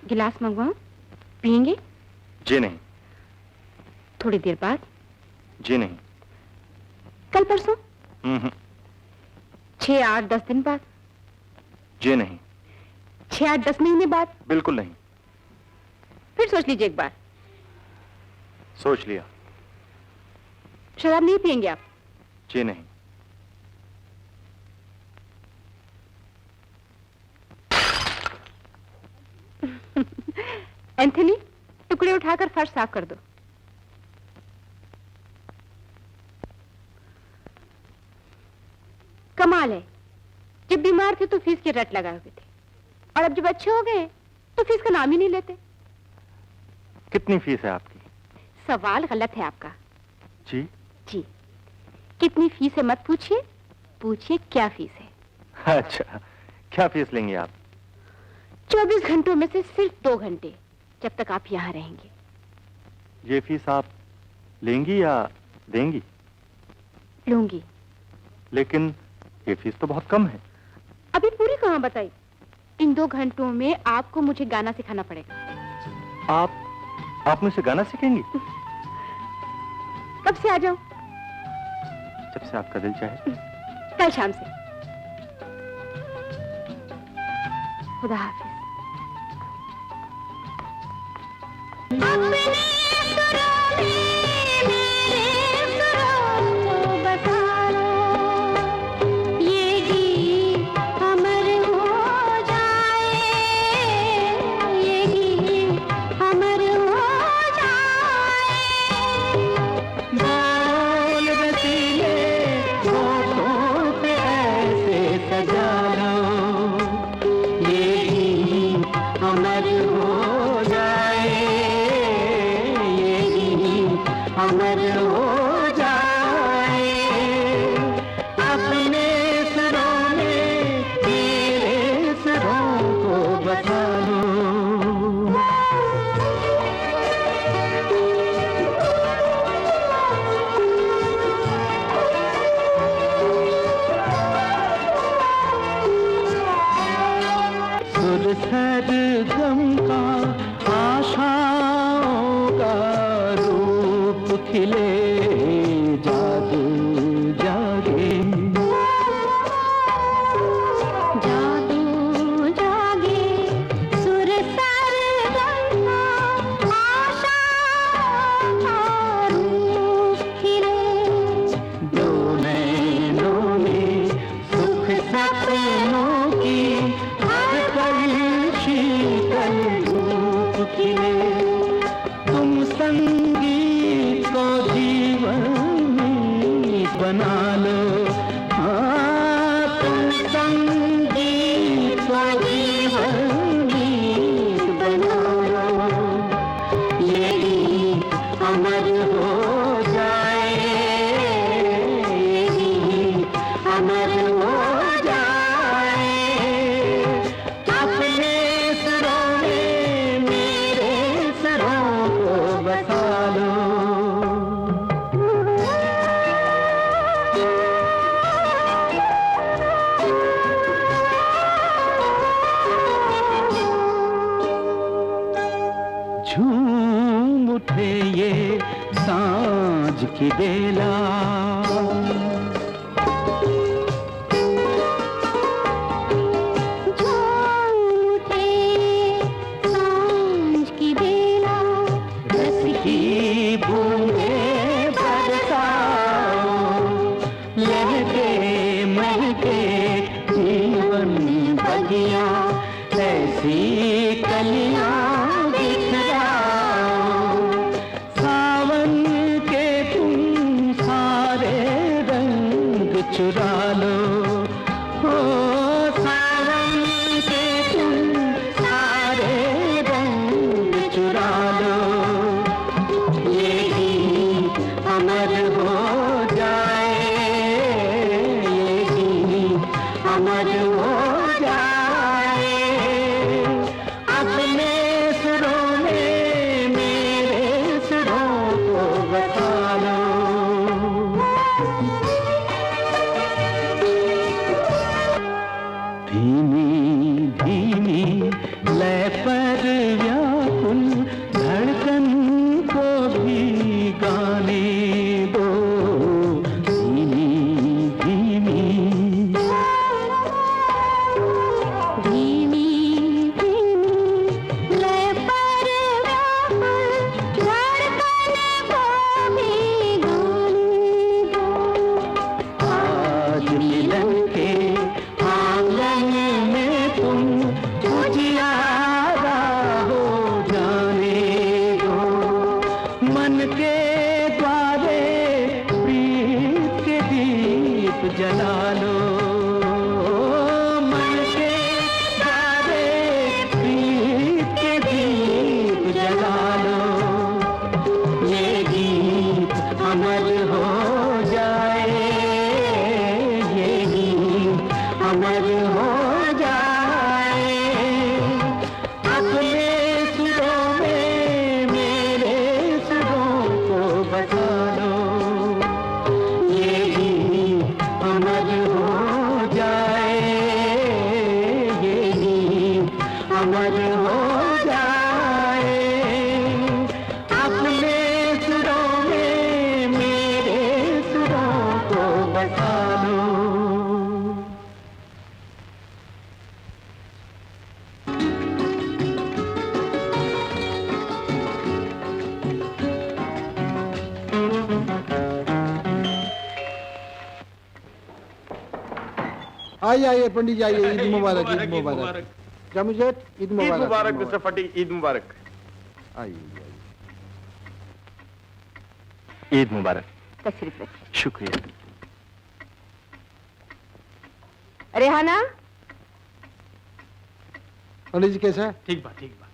गिलास मंगवाऊं? पिएंगे? जी नहीं। थोड़ी देर बाद? जी नहीं। कल परसों? 6, 8, 10 दिन बाद? जी नहीं। 6, 8, 10 महीने बाद? बिल्कुल नहीं। फिर सोच लीजिए एक बार। सोच लिया। शराब नहीं पिएंगे आप? जी नहीं। एंथनी, टुकड़े उठाकर फर्श साफ कर दो। कमाल है, जब बीमार थे तो फीस की रट लगाए हुए थे, और अब जब अच्छे हो गए तो फीस का नाम ही नहीं लेते। कितनी फीस है आपकी? सवाल गलत है आपका। जी? जी, कितनी फीस है मत पूछिए, पूछिए क्या फीस है। अच्छा, क्या फीस लेंगे आप? 24 घंटों में से सिर्फ 2 घंटे, जब तक आप यहाँ रहेंगे। ये फीस आप लेंगी या देंगी? लूंगी। लेकिन ये फीस तो बहुत कम है। अभी पूरी कहाँ बताई? इन 2 घंटों में आपको मुझे गाना सिखाना पड़ेगा। आप मुझसे गाना सीखेंगी? कब से आ जाऊं? जब से आपका दिल चाहे। कल शाम से। खुदा हाफिज। हाँ, तुम संगीत को जीवन गीत बना लो, ये गीत अमर हो जाए, ये गीत अमर हो जाए। अपने सुरों में मेरे सुरों को बसा लो। झूम उठे ये सांझ की बेला, रस की बूंदें बरसाओ, लहके महके जीवन बगिया, ऐसी कलियां बिखराओ। सावन के तुम सारे रंग चुरा लो, हो सावन के तुम सारे रंग चुरा लो, ये गीत अमर हो जाए, ये गीत अमर हो जाए। अपने सुरों में मेरे सुरों को बता लो। धीमी धीमी लय पर व्याकुल धड़कन को भी गाने दो, धीमी धीमी धीमी धीमी लय पर व्याकुल धड़कन को भी गाने दो। आज मिलन के आंगन में तुम उजियारा हो जाने दो, मन के द्वारे प्रीत के दीप जला लो, मन के द्वारे प्रीत के दीप जला लो, ये गीत अमर हो जाए, ये गीत अमर हो जाए। अपने सुरों में मेरे सुरों को बसा लो, ये गीत अमर हो जाए, ये गीत अमर हो जाए। अपने सुरों में मेरे सुरों को बसा लो। आइए आइए पंडित जी आइए, ईद मुबारक, ईद मुबारक। जमशेद, ईद ईद मुबारक। मुबारक मिस्टर फटी, ईद मुबारक। आइए ईद मुबारक। तशरीफ रखिए। शुक्रिया। रेहाना, पंडित जी कैसा है? ठीक बा, ठीक बा।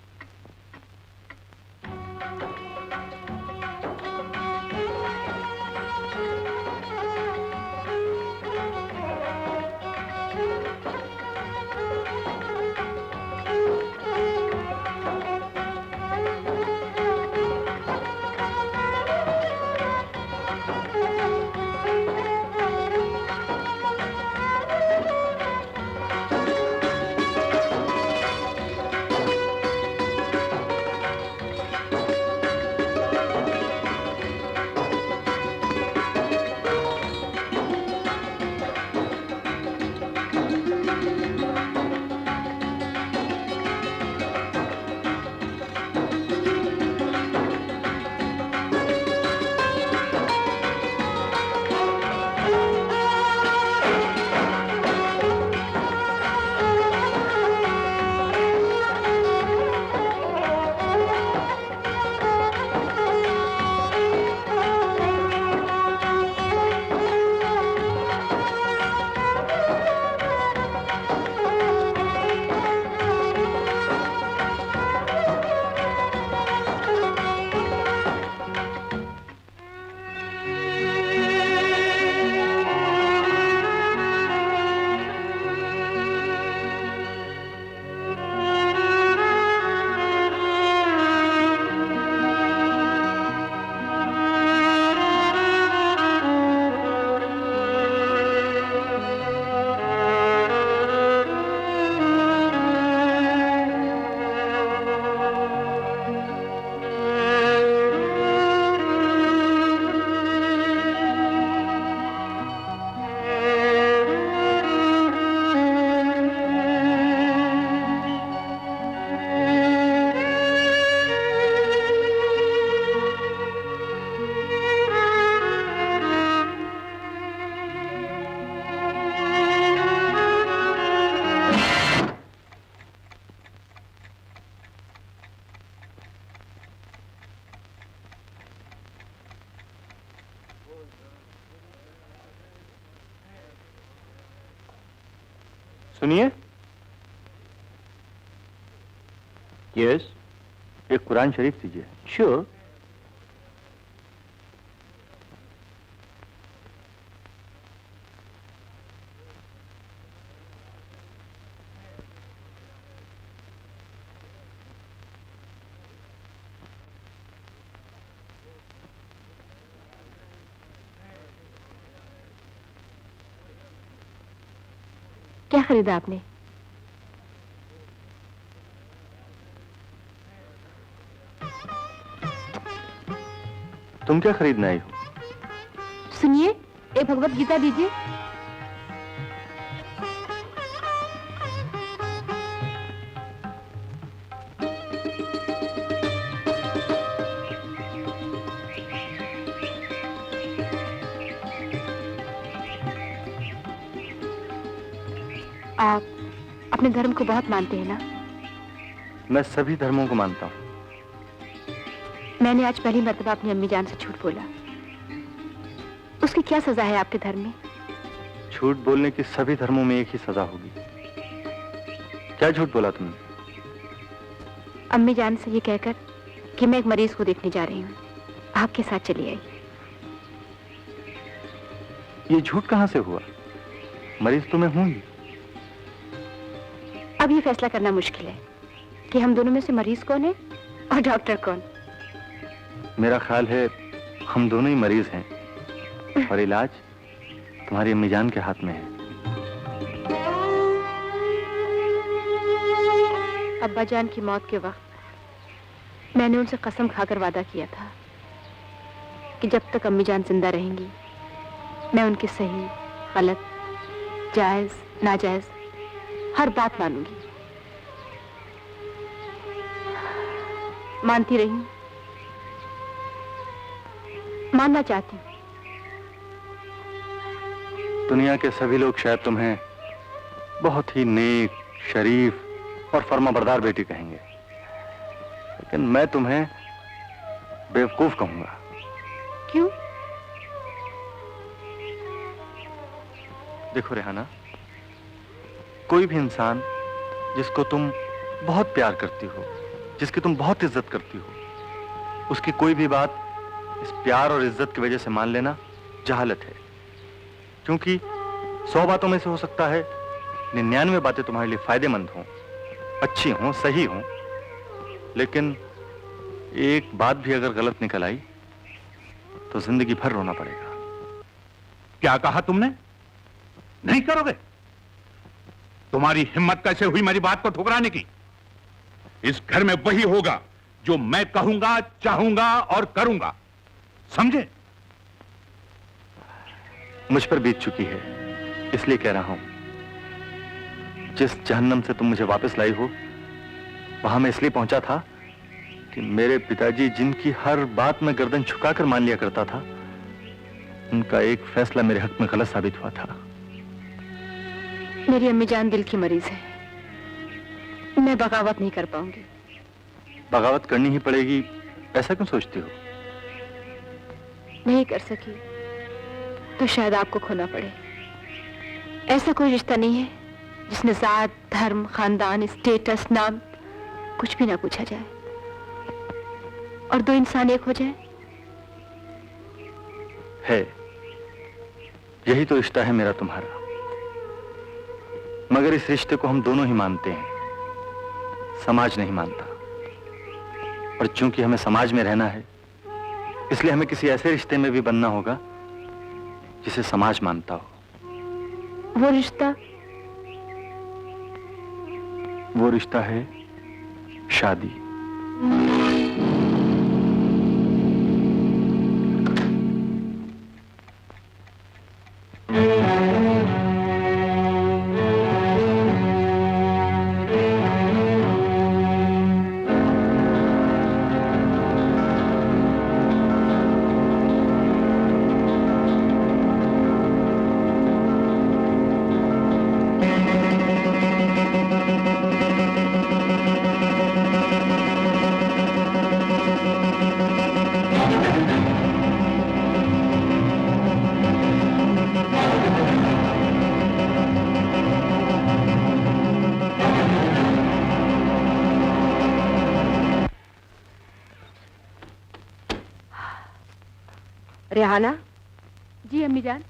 सुनिए। यस, एक कुरान शरीफ दीजिए। श्योर। क्या खरीदा आपने? तुम क्या खरीदने आई हो? सुनिए, एक भगवत गीता दीजिए। आप अपने धर्म को बहुत मानते हैं ना? मैं सभी धर्मों को मानता हूँ। मैंने आज पहली मर्तबा अपनी अम्मी जान से झूठ बोला। उसकी क्या सजा है आपके धर्म में? झूठ बोलने की सभी धर्मों में एक ही सजा होगी। क्या झूठ बोला तुमने? अम्मी जान से ये कहकर कि मैं एक मरीज को देखने जा रही हूँ, आपके साथ चली आई। ये झूठ कहाँ से हुआ? मरीज तो मैं हूं ही। अब ये फैसला करना मुश्किल है कि हम दोनों में से मरीज कौन है और डॉक्टर कौन। मेरा ख्याल है हम दोनों ही मरीज हैं और इलाज तुम्हारी अम्मी जान के हाथ में है। अब्बा जान की मौत के वक्त मैंने उनसे कसम खाकर वादा किया था कि जब तक अम्मी जान जिंदा रहेंगी मैं उनकी सही, गलत, जायज, नाजायज हर बात मानूंगी। मानती रही हूं, मानना चाहती हूं। दुनिया के सभी लोग शायद तुम्हें बहुत ही नेक, शरीफ और फर्माबरदार बेटी कहेंगे, लेकिन मैं तुम्हें बेवकूफ कहूंगा। क्यों? देखो रेहाना, कोई भी इंसान जिसको तुम बहुत प्यार करती हो, जिसकी तुम बहुत इज्जत करती हो, उसकी कोई भी बात इस प्यार और इज्जत की वजह से मान लेना जहालत है। क्योंकि 100 बातों में से हो सकता है 99 बातें तुम्हारे लिए फायदेमंद हों, अच्छी हों, सही हों, लेकिन एक बात भी अगर गलत निकल आई तो जिंदगी भर रोना पड़ेगा। क्या कहा तुमने? नहीं करोगे? तुम्हारी हिम्मत कैसे हुई मेरी बात को ठुकराने की? इस घर में वही होगा जो मैं कहूंगा, चाहूंगा और करूंगा, समझे? मुझ पर बीत चुकी है, इसलिए कह रहा हूं। जिस जहन्नम से तुम मुझे वापस लाई हो, वहां मैं इसलिए पहुंचा था कि मेरे पिताजी जिनकी हर बात में गर्दन झुकाकर मान लिया करता था, उनका एक फैसला मेरे हक में गलत साबित हुआ था। मेरी अम्मी जान दिल की मरीज है, मैं बगावत नहीं कर पाऊंगी। बगावत करनी ही पड़ेगी, ऐसा क्यों सोचती हो? नहीं कर सकी तो शायद आपको खोना पड़े। ऐसा कोई रिश्ता नहीं है जिसमें जात, धर्म, खानदान, स्टेटस, नाम कुछ भी ना पूछा जाए और दो इंसान एक हो जाए। है, यही तो रिश्ता है मेरा तुम्हारा। मगर इस रिश्ते को हम दोनों ही मानते हैं, समाज नहीं मानता। और चूंकि हमें समाज में रहना है, इसलिए हमें किसी ऐसे रिश्ते में भी बनना होगा जिसे समाज मानता हो। वो रिश्ता है शादी। रेहाना। जी अम्मी जान।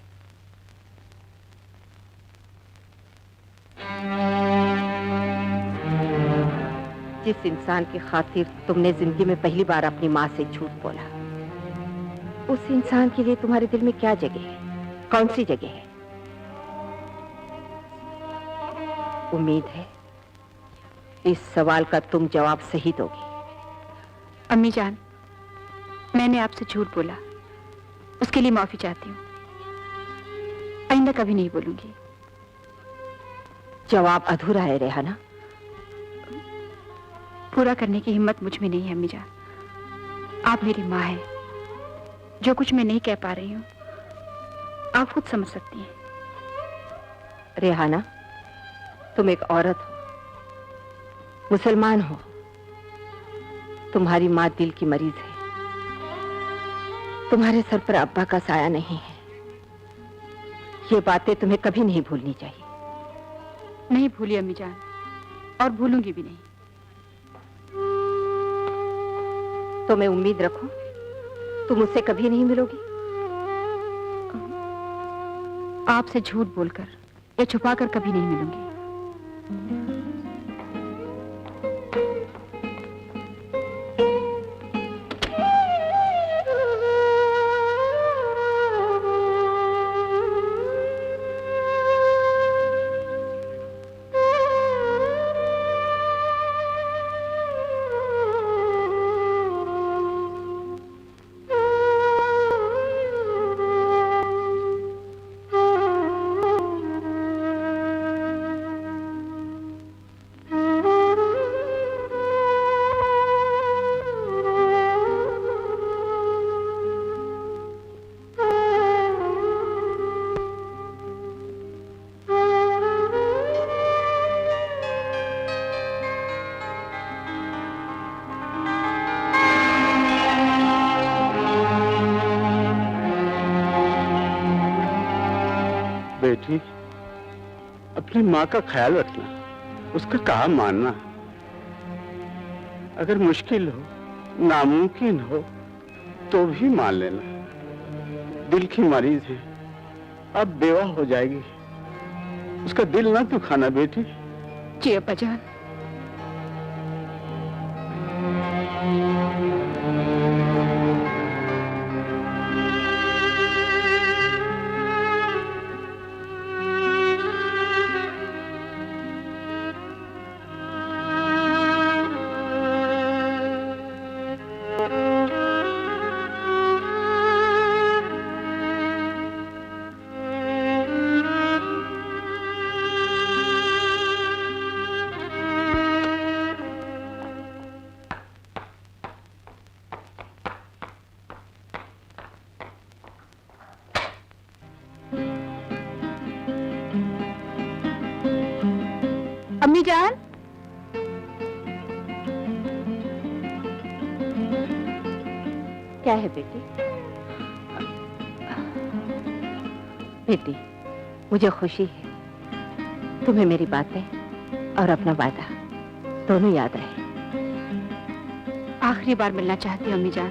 जिस इंसान की खातिर तुमने जिंदगी में पहली बार अपनी माँ से झूठ बोला, उस इंसान के लिए तुम्हारे दिल में क्या जगह है? कौन सी जगह है? उम्मीद है इस सवाल का तुम जवाब सही दोगी। अम्मी जान, मैंने आपसे झूठ बोला, उसके लिए माफी चाहती हूँ। आइंदा कभी नहीं बोलूंगी। जवाब अधूरा है रेहाना। पूरा करने की हिम्मत मुझ में नहीं है अम्मी जान। आप मेरी माँ हैं। जो कुछ मैं नहीं कह पा रही हूँ आप खुद समझ सकती हैं। रेहाना, तुम एक औरत हो, मुसलमान हो, तुम्हारी माँ दिल की मरीज है, तुम्हारे सर पर अब्बा का साया नहीं है। ये बातें तुम्हें कभी नहीं भूलनी चाहिए। नहीं भूली अम्मी जान, और भूलूंगी भी नहीं। तो मैं उम्मीद रखूं तुम मुझसे कभी नहीं मिलोगी? आपसे झूठ बोलकर या छुपाकर कभी नहीं मिलूंगी। बेटी, अपनी माँ का ख्याल रखना, उसका काम मानना। अगर मुश्किल हो, नामुमकिन हो, तो भी मान लेना। दिल की मरीज है, अब बेवा हो जाएगी। उसका दिल ना दुखाना बेटी। जी अब्बा जान। अम्मी जान। क्या है बेटी? बेटी, मुझे खुशी है तुम्हें मेरी बातें और अपना वादा दोनों याद रहे। आखिरी बार मिलना चाहती हूँ अम्मी जान,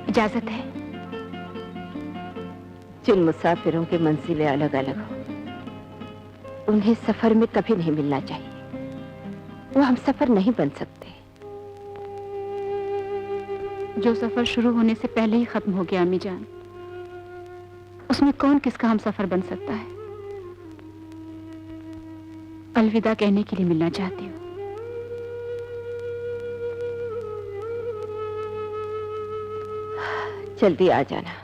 इजाजत है? जिन मुसाफिरों की मंजिलें अलग अलग हो, उन्हें सफर में कभी नहीं मिलना चाहिए। वो हम सफर नहीं बन सकते। जो सफर शुरू होने से पहले ही खत्म हो गया अम्मी जान, उसमें कौन किसका हम सफर बन सकता है? अलविदा कहने के लिए मिलना चाहती हूँ। जल्दी आ जाना।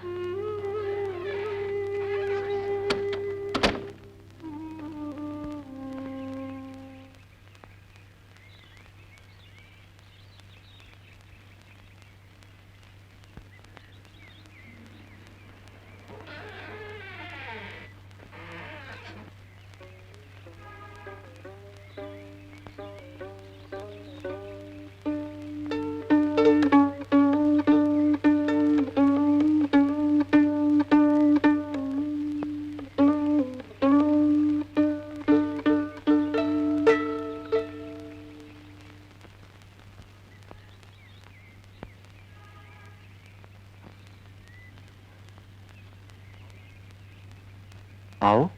आओ,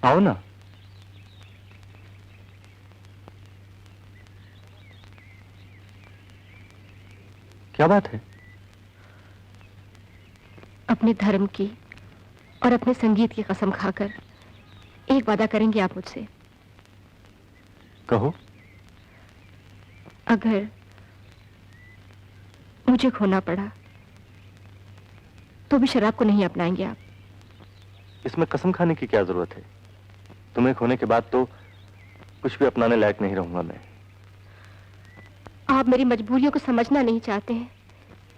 आओ ना। क्या बात है? अपने धर्म की और अपने संगीत की कसम खाकर एक वादा करेंगे आप मुझसे? कहो। अगर मुझे खोना पड़ा तो भी शराब को नहीं अपनाएंगे आप? इसमें कसम खाने की क्या जरूरत है? तुम्हें खोने के बाद तो कुछ भी अपनाने लायक नहीं रहूंगा मैं। आप मेरी मजबूरियों को समझना नहीं चाहते हैं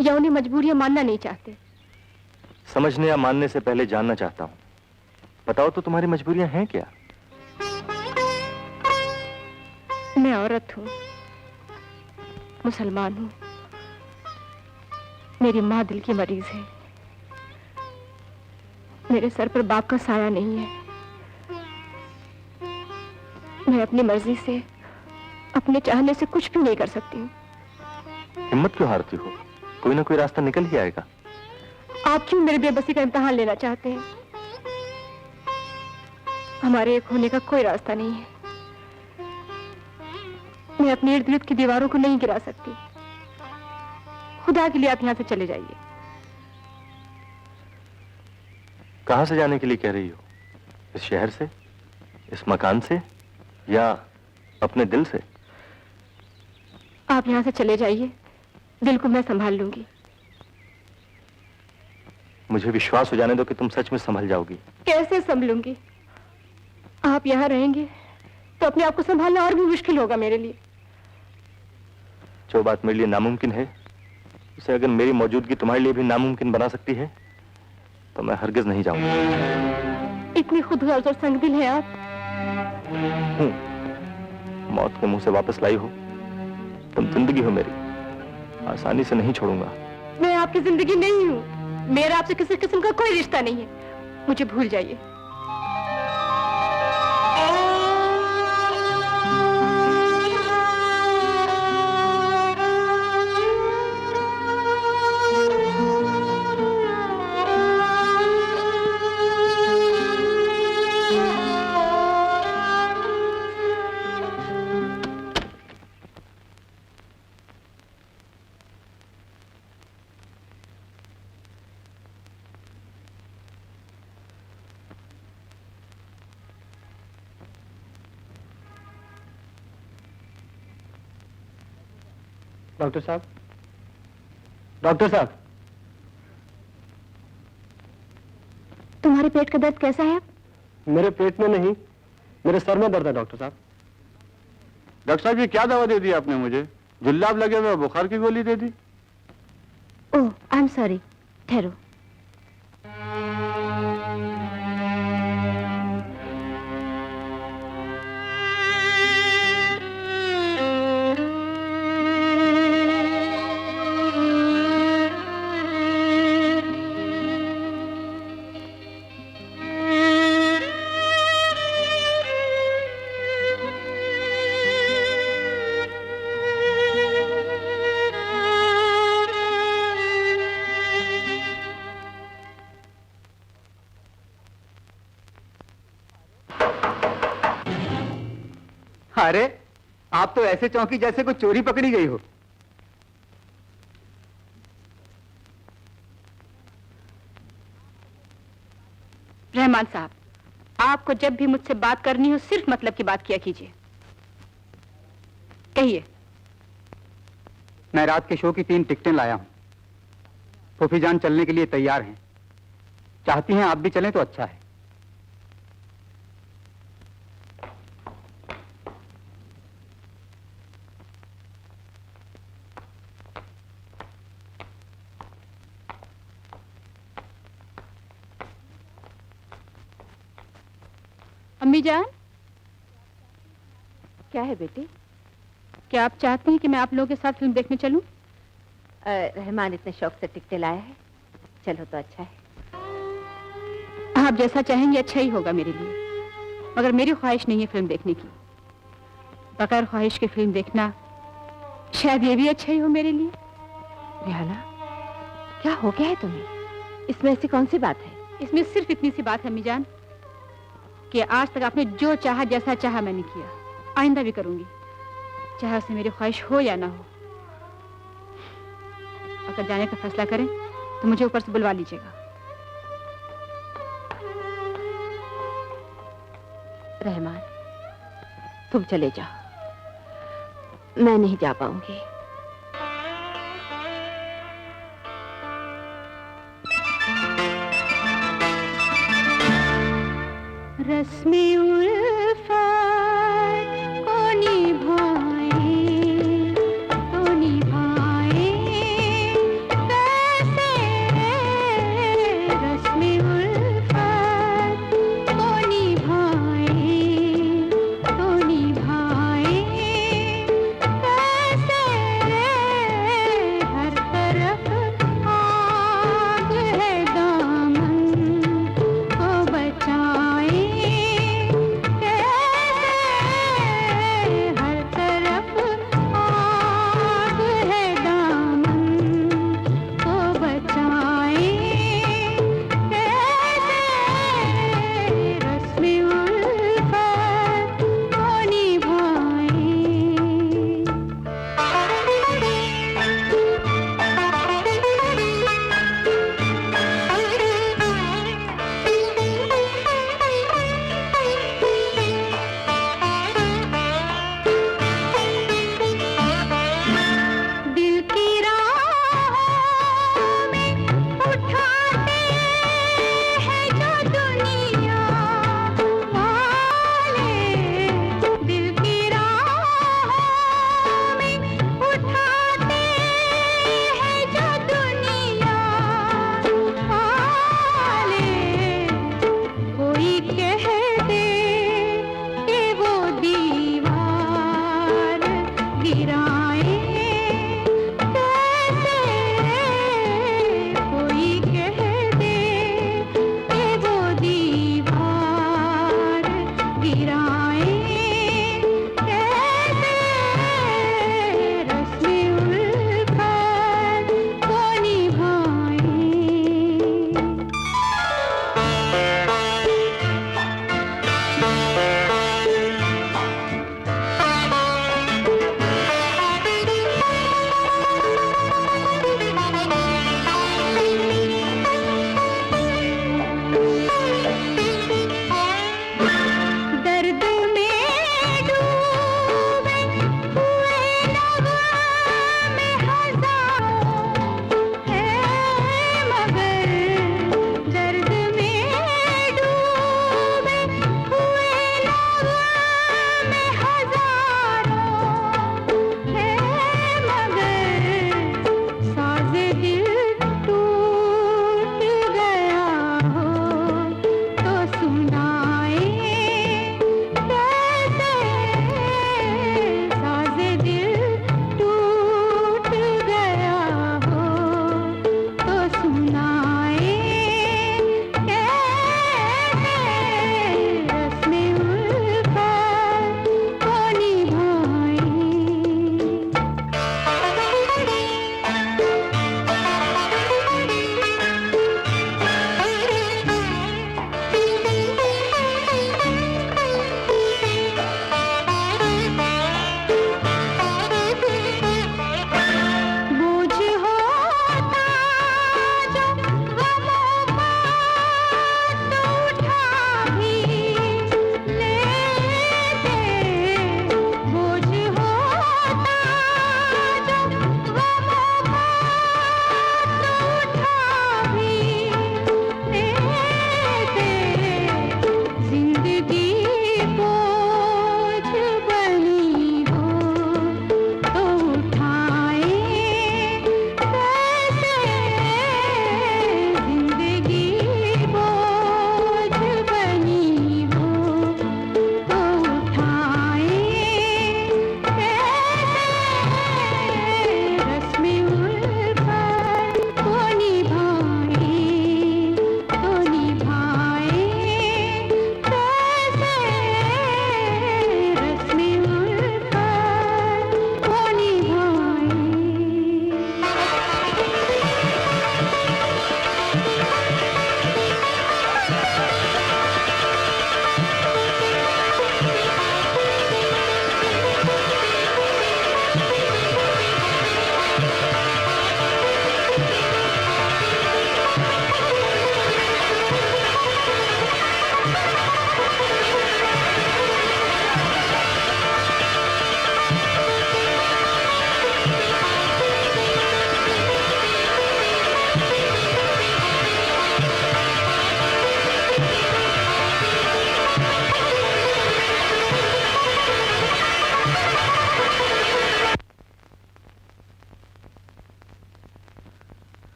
या उन्हें मजबूरियां मानना नहीं चाहते? समझने या मानने से पहले जानना चाहता हूं। बताओ तो तुम्हारी मजबूरियां हैं क्या? मैं औरत हूं, मुसलमान हूं, मेरी माँ दिल की मरीज है, मेरे सर पर बाप का साया नहीं है, मैं अपनी मर्जी से अपने चाहने से कुछ भी नहीं कर सकती हूँ। हिम्मत क्यों हारती हो? कोई ना कोई रास्ता निकल ही आएगा। आप क्यों मेरे बेबसी का इम्तिहान लेना चाहते हैं? हमारे एक होने का कोई रास्ता नहीं है। मैं अपने इर्द गिर्द की दीवारों को नहीं गिरा सकती। खुदा के लिए आप यहाँ से चले जाइए। कहां से जाने के लिए कह रही हो? इस शहर से, इस मकान से, या अपने दिल से? आप यहाँ से चले जाइए, दिल को मैं संभाल लूंगी। मुझे विश्वास हो जाने दो कि तुम सच में संभल जाओगी। कैसे संभलूंगी? आप यहाँ रहेंगे तो अपने आप को संभालना और भी मुश्किल होगा मेरे लिए। जो बात मेरे लिए नामुमकिन है, उसे अगर मेरी मौजूदगी तुम्हारे लिए भी नामुमकिन बना सकती है तो मैं हरगिज नहीं जाऊंगा। इतनी खुदगर्ज और संगदिल हैं आप। मौत के मुंह से वापस लाई हो तुम। जिंदगी हो मेरी, आसानी से नहीं छोड़ूंगा। मैं आपकी जिंदगी नहीं हूँ। मेरा आपसे किसी किस्म का कोई रिश्ता नहीं है। मुझे भूल जाइए। डॉक्टर साहब, डॉक्टर साहब, तुम्हारे पेट का दर्द कैसा है? मेरे पेट में नहीं, मेरे सर में दर्द है डॉक्टर साहब। डॉक्टर साहब ये क्या दवा दे दी आपने मुझे? जुल्लाब लगे हुए बुखार की गोली दे दी। ओह, आई एम सॉरी। ठहरो। अरे आप तो ऐसे चौंकी जैसे कोई चोरी पकड़ी गई हो। रहमान साहब, आपको जब भी मुझसे बात करनी हो सिर्फ मतलब की बात किया कीजिए। कहिए। मैं रात के शो की 3 टिकटें लाया हूं। फूफी जान चलने के लिए तैयार हैं। चाहती हैं आप भी चलें तो अच्छा है। अम्मी जान। क्या है बेटी? क्या आप चाहती हैं कि मैं आप लोगों के साथ फिल्म देखने चलूं? रहमान इतने शौक से टिकटें लाया है, चलो तो अच्छा है। आप जैसा चाहेंगे अच्छा ही होगा मेरे लिए, मगर मेरी ख्वाहिश नहीं है फिल्म देखने की। बगैर ख्वाहिश की फिल्म देखना शायद ये भी अच्छा ही हो मेरे लिए। रिहाना, क्या हो गया है तुम्हें? इसमें ऐसी कौन सी बात है? इसमें सिर्फ इतनी सी बात है अम्मी जान कि आज तक आपने जो चाहा जैसा चाहा मैंने किया, आइंदा भी करूंगी, चाहे उससे मेरी ख्वाहिश हो या ना हो। अगर जाने का फैसला करें तो मुझे ऊपर से बुलवा लीजिएगा। रहमान, तुम चले जाओ, मैं नहीं जा पाऊंगी। रस्मे उल्फत को निभाए कैसे, रस्मे उल्फत को निभाए कैसे, हर तरफ आग है, दामन को बचाए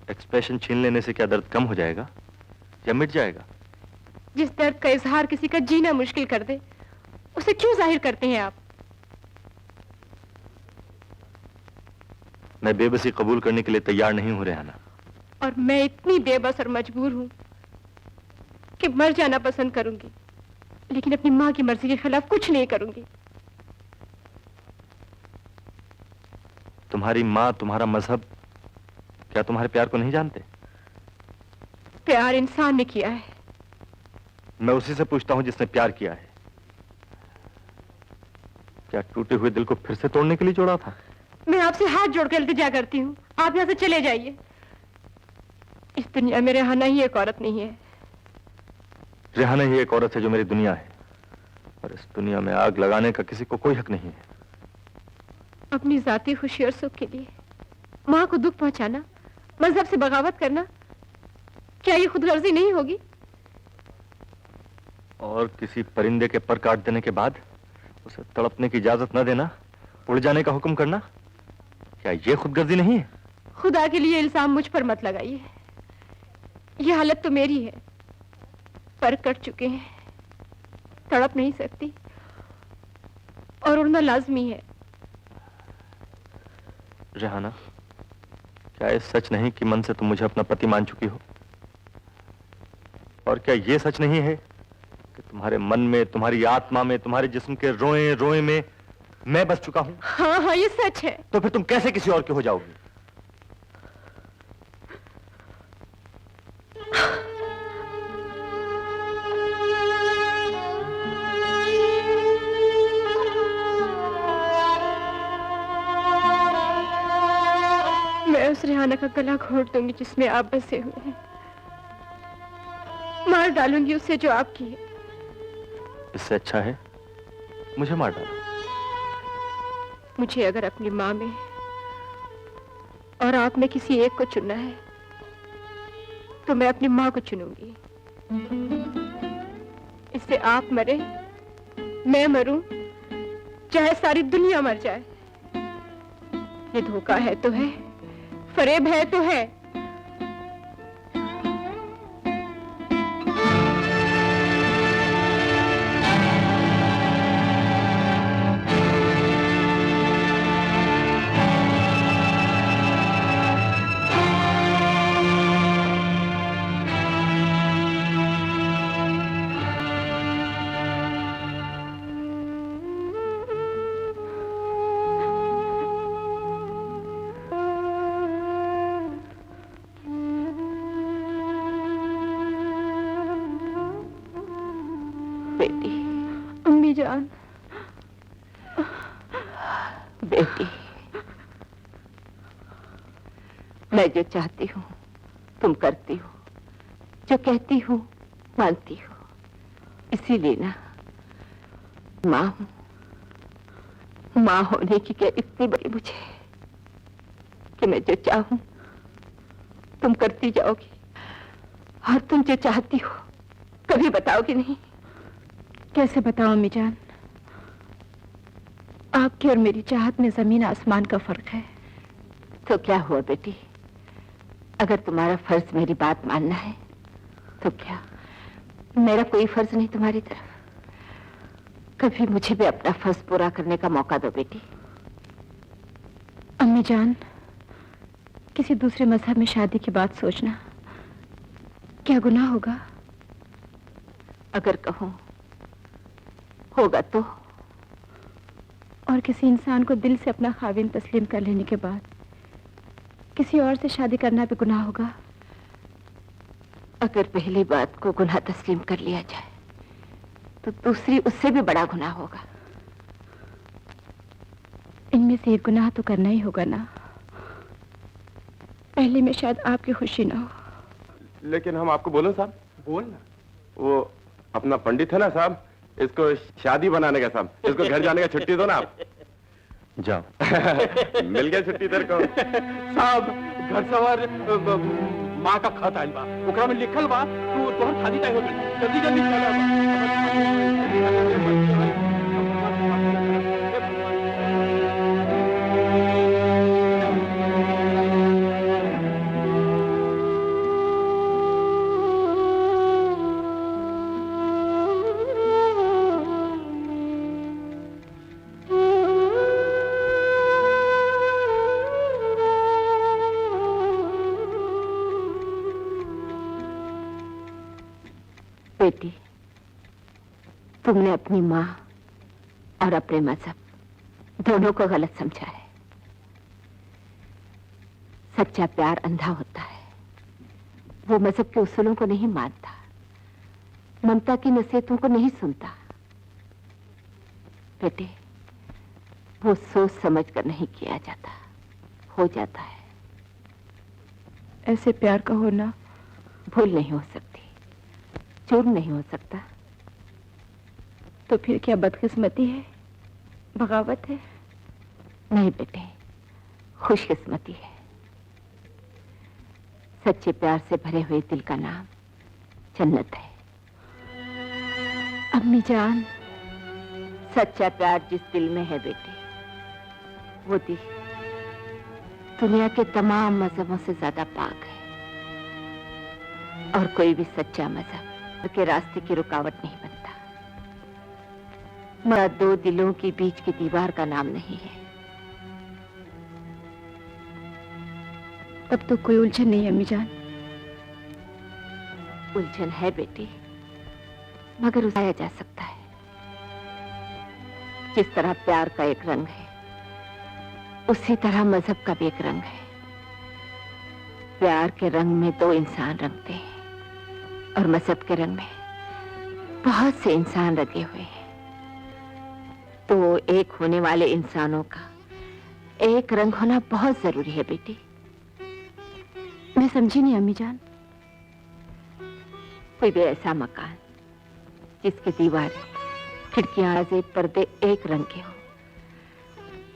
एक्सप्रेशन छीन लेने से क्या दर्द कम हो जाएगा या मिट जाएगा? जिस दर्द का इजहार किसी का जीना मुश्किल कर दे, उसे क्यों जाहिर करते हैं आप? मैं बेबसी कबूल करने के लिए तैयार नहीं हूं रेहाना। और मैं इतनी बेबस और मजबूर हूं कि मर जाना पसंद करूंगी, लेकिन अपनी माँ की मर्जी के खिलाफ कुछ नहीं करूंगी। तुम्हारी माँ, तुम्हारा मजहब क्या तुम्हारे प्यार को नहीं जानते? प्यार इंसान ने किया है। मैं उसी से पूछता हूं जिसने प्यार किया है। क्या टूटे हुए दिल को फिर से तोड़ने के लिए जोड़ा था? मैं आपसे हाथ जोड़कर इल्तिजा करती हूँ, आप यहाँ से चले जाइए। इस दुनिया में रेहाना ही एक औरत नहीं है। रेहाना ही एक औरत है जो मेरी दुनिया है, और इस दुनिया में आग लगाने का किसी को कोई हक नहीं है। अपनी जाती खुशी और सुख के लिए माँ को दुख पहुंचाना, मजहब से बगावत करना, क्या ये खुदगर्जी नहीं होगी? और किसी परिंदे के पर काट देने के बाद उसे तड़पने की इजाजत न देना, उड़ जाने का हुक्म करना, क्या ये खुदगर्जी नहीं है? खुदा के लिए इल्जाम मुझ पर मत लगाइए। ये हालत तो मेरी है, पर कट चुके हैं, तड़प नहीं सकती और उड़ना लाजमी है। रेहाना, क्या ये सच नहीं कि मन से तुम मुझे अपना पति मान चुकी हो? और क्या ये सच नहीं है कि तुम्हारे मन में, तुम्हारी आत्मा में, तुम्हारे जिस्म के रोए रोए में मैं बस चुका हूं? हाँ हाँ, ये सच है। तो फिर तुम कैसे किसी और की हो जाओगी? मैं उस रेहाना का गला घोट दूंगी जिसमें आप बसे हुए हैं। मार डालूंगी उसे जो आपकी है। इससे अच्छा है मुझे मार डालो। मुझे अगर अपनी माँ में और आप में किसी एक को चुनना है तो मैं अपनी माँ को चुनूंगी। इससे आप मरे, मैं मरूं, चाहे सारी दुनिया मर जाए। ये धोखा है तो है, फरेब है तो है। बेटी, अम्मी जान, बेटी, मैं जो चाहती हूँ तुम करती हो, जो कहती हूँ मानती हो। इसीलिए ना माँ हूँ। माँ होने की क्या इतनी बड़ी मुझे कि मैं जो चाहूँ तुम करती जाओगी, और तुम जो चाहती हो कभी बताओगी नहीं। कैसे बताओ अम्मी जान? आपकी और मेरी चाहत में जमीन आसमान का फर्क है। तो क्या हुआ बेटी, अगर तुम्हारा फर्ज मेरी बात मानना है तो क्या मेरा कोई फर्ज नहीं तुम्हारी तरफ? कभी मुझे भी अपना फर्ज पूरा करने का मौका दो बेटी। अम्मी जान, किसी दूसरे मजहब में शादी की बात सोचना क्या गुनाह होगा? अगर कहूं होगा तो? और किसी इंसान को दिल से अपना खाविन तस्लीम कर लेने के बाद किसी और से शादी करना भी गुनाह होगा? अगर पहली बात को गुनाह तस्लीम कर लिया जाए तो दूसरी उससे भी बड़ा गुनाह होगा। इनमें से एक गुनाह तो करना ही होगा ना। पहले में शायद आपकी खुशी ना हो। लेकिन हम आपको बोलो साहब, बोलना। वो अपना पंडित है ना साहब, इसको शादी बनाने का साहब, इसको घर जाने का छुट्टी दो ना आप। जाओ। मिल गया छुट्टी तेरे को। साहब घर सवार माँ का खत आइल बा, ओकरा में लिखल बा तू तोहर शादी तय हो गई, जल्दी जल्दी चला। बेटी, तुमने अपनी माँ और अपने मजहब दोनों को गलत समझा है। सच्चा प्यार अंधा होता है, वो मजहब के उसूलों को नहीं मानता, ममता की नसीहतों को नहीं सुनता। बेटे, वो सोच समझ कर नहीं किया जाता, हो जाता है। ऐसे प्यार का होना भूल नहीं हो सकती, जुर्म नहीं हो सकता। तो फिर क्या बदकिस्मती है, बगावत है? नहीं बेटे, खुशकिस्मती है। सच्चे प्यार से भरे हुए दिल का नाम जन्नत है। अम्मी जान, सच्चा प्यार जिस दिल में है बेटे, वो दिल दुनिया के तमाम मजहबों से ज्यादा पाक है। और कोई भी सच्चा मजहब के रास्ते की रुकावट नहीं बनता। मरा दो दिलों के बीच की दीवार का नाम नहीं है। तब तो कोई उलझन नहीं है अम्मी जान। उलझन है बेटी, मगर उठाया जा सकता है। जिस तरह प्यार का एक रंग है, उसी तरह मजहब का भी एक रंग है। प्यार के रंग में दो इंसान रंगते हैं और मजहब के रंग में बहुत से इंसान रंगे हुए हैं। तो एक होने वाले इंसानों का एक रंग होना बहुत जरूरी है बेटी। मैं समझी नहीं अम्मी जान। कोई भी ऐसा मकान जिसकी दीवारें, खिड़कियां, दरवाजे, पर्दे एक रंग के हो,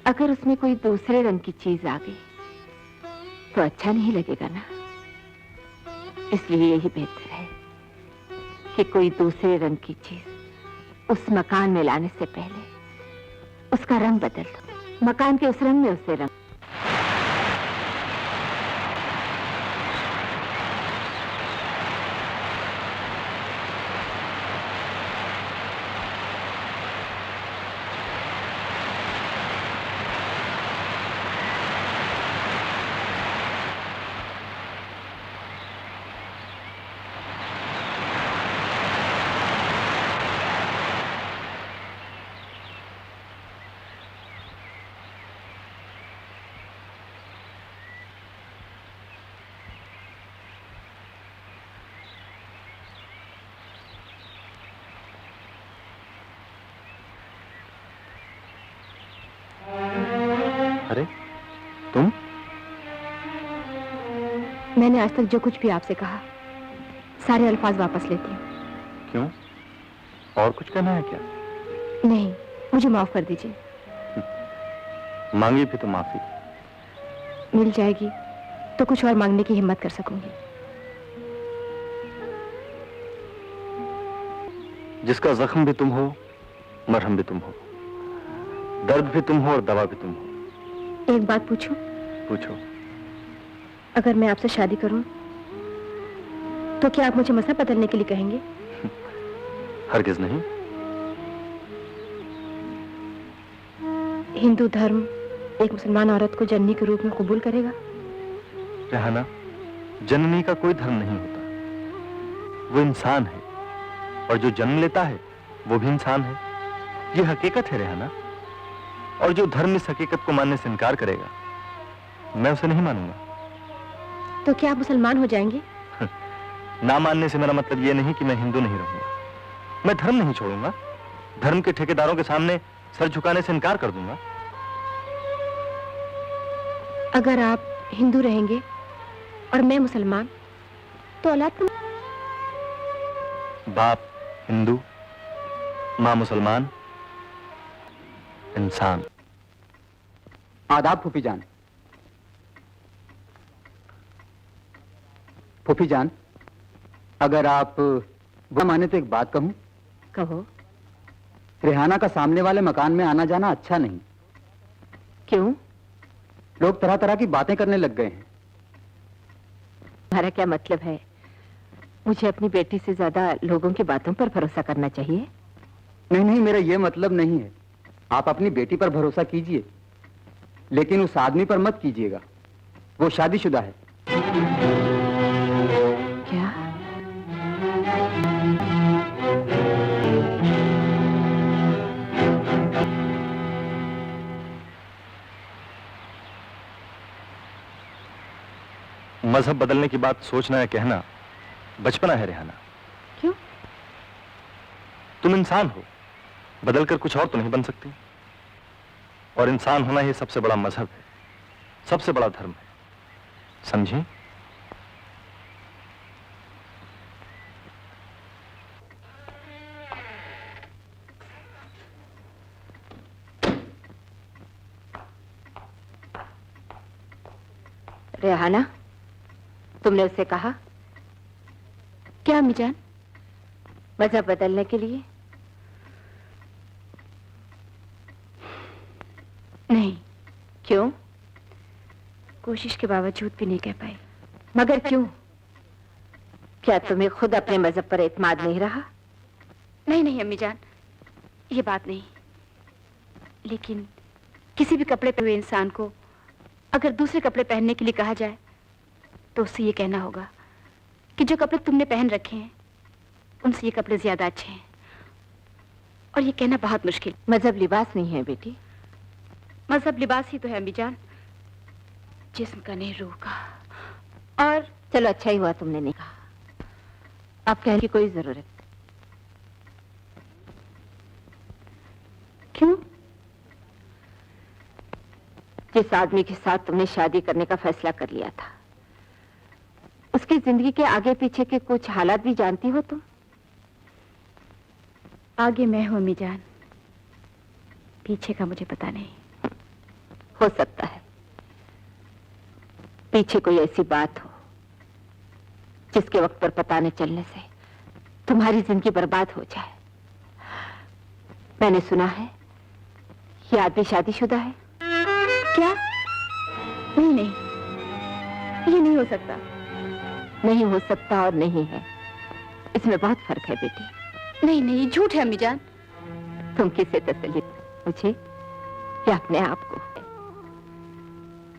अगर उसमें कोई दूसरे रंग की चीज आ गई तो अच्छा नहीं लगेगा ना। इसलिए यही बेहतर है कि कोई दूसरे रंग की चीज उस मकान में लाने से पहले उसका रंग बदल दो। मकान के उस रंग में उसे रंग। अरे तुम? मैंने आज तक जो कुछ भी आपसे कहा, सारे अल्फाज वापस लेती हूँ। क्यों? और कुछ कहना है क्या? नहीं, मुझे माफ कर दीजिए। मांगी भी तो माफी मिल जाएगी तो कुछ और मांगने की हिम्मत कर सकूंगी। जिसका जख्म भी तुम हो, मरहम भी तुम हो, दर्द भी तुम हो और दवा भी तुम हो। एक बात पूछूं? पूछो। अगर मैं आपसे शादी करूं तो क्या आप मुझे मजहब बदलने के लिए कहेंगे? हरगिज नहीं। हिंदू धर्म एक मुसलमान औरत को जननी के रूप में कबूल करेगा? रेहाना, जननी का कोई धर्म नहीं होता, वो इंसान है, और जो जन्म लेता है वो भी इंसान है। ये हकीकत है रेहाना, और जो धर्म इस हकीकत को मानने से इनकार करेगा, मैं उसे नहीं मानूंगा। तो क्या आप मुसलमान हो जाएंगे? ना मानने से मेरा मतलब ये नहीं कि मैं हिंदू नहीं रहूंगा। मैं धर्म नहीं छोड़ूंगा, धर्म के ठेकेदारों के सामने सर झुकाने से इनकार कर दूंगा। अगर आप हिंदू रहेंगे और मैं मुसलमान, तो औलाद का बाप हिंदू, माँ मुसलमान, इंसान। आदाब फूफी जान। फूफी जान, अगर आप बुरा माने तो एक बात कहूं? कहो। रेहाना का सामने वाले मकान में आना जाना अच्छा नहीं। क्यों? लोग तरह तरह की बातें करने लग गए हैं। तुम्हारा क्या मतलब है? मुझे अपनी बेटी से ज्यादा लोगों की बातों पर भरोसा करना चाहिए? नहीं नहीं, मेरा यह मतलब नहीं है। आप अपनी बेटी पर भरोसा कीजिए, लेकिन उस आदमी पर मत कीजिएगा। वो शादीशुदा है। क्या? मजहब बदलने की बात सोचना या कहना बचपना है रेहाना। क्यों? तुम इंसान हो, बदलकर कुछ और तो नहीं बन सकती। और इंसान होना ही सबसे बड़ा मजहब है, सबसे बड़ा धर्म है, समझी? रेहाना, तुमने उससे कहा? क्या अम्मी जान? मजहब बदलने के लिए? नहीं। क्यों? कोशिश के बावजूद भी नहीं कह पाई। मगर क्यों? क्या तुम्हें खुद अपने मजहब पर एतमाद नहीं रहा? नहीं नहीं अम्मी जान, ये बात नहीं। लेकिन किसी भी कपड़े पहने हुए इंसान को अगर दूसरे कपड़े पहनने के लिए कहा जाए तो उससे ये कहना होगा कि जो कपड़े तुमने पहन रखे हैं उनसे ये कपड़े ज्यादा अच्छे हैं। और ये कहना बहुत मुश्किल। मजहब लिबास नहीं है बेटी। मजहब लिबास ही तो है अम्मी जान, जिस्म का नहीं रूह का। और चलो अच्छा ही हुआ तुमने नहीं कहा, अब कहने की कोई जरूरत। क्यों? जिस आदमी के साथ तुमने शादी करने का फैसला कर लिया था उसकी जिंदगी के आगे पीछे के कुछ हालात भी जानती हो तुम? आगे मैं हूं अम्मी जान, पीछे का मुझे पता नहीं। हो सकता है पीछे कोई ऐसी बात हो जिसके वक्त पर पता न चलने से तुम्हारी जिंदगी बर्बाद हो जाए। मैंने सुना है ये आदमी शादीशुदा है। क्या? नहीं नहीं, ये नहीं हो सकता। नहीं हो सकता और नहीं है, इसमें बहुत फर्क है बेटी। नहीं नहीं, झूठ है अम्मी जान। तुम किसे तसल्ली, मुझे या अपने आप को?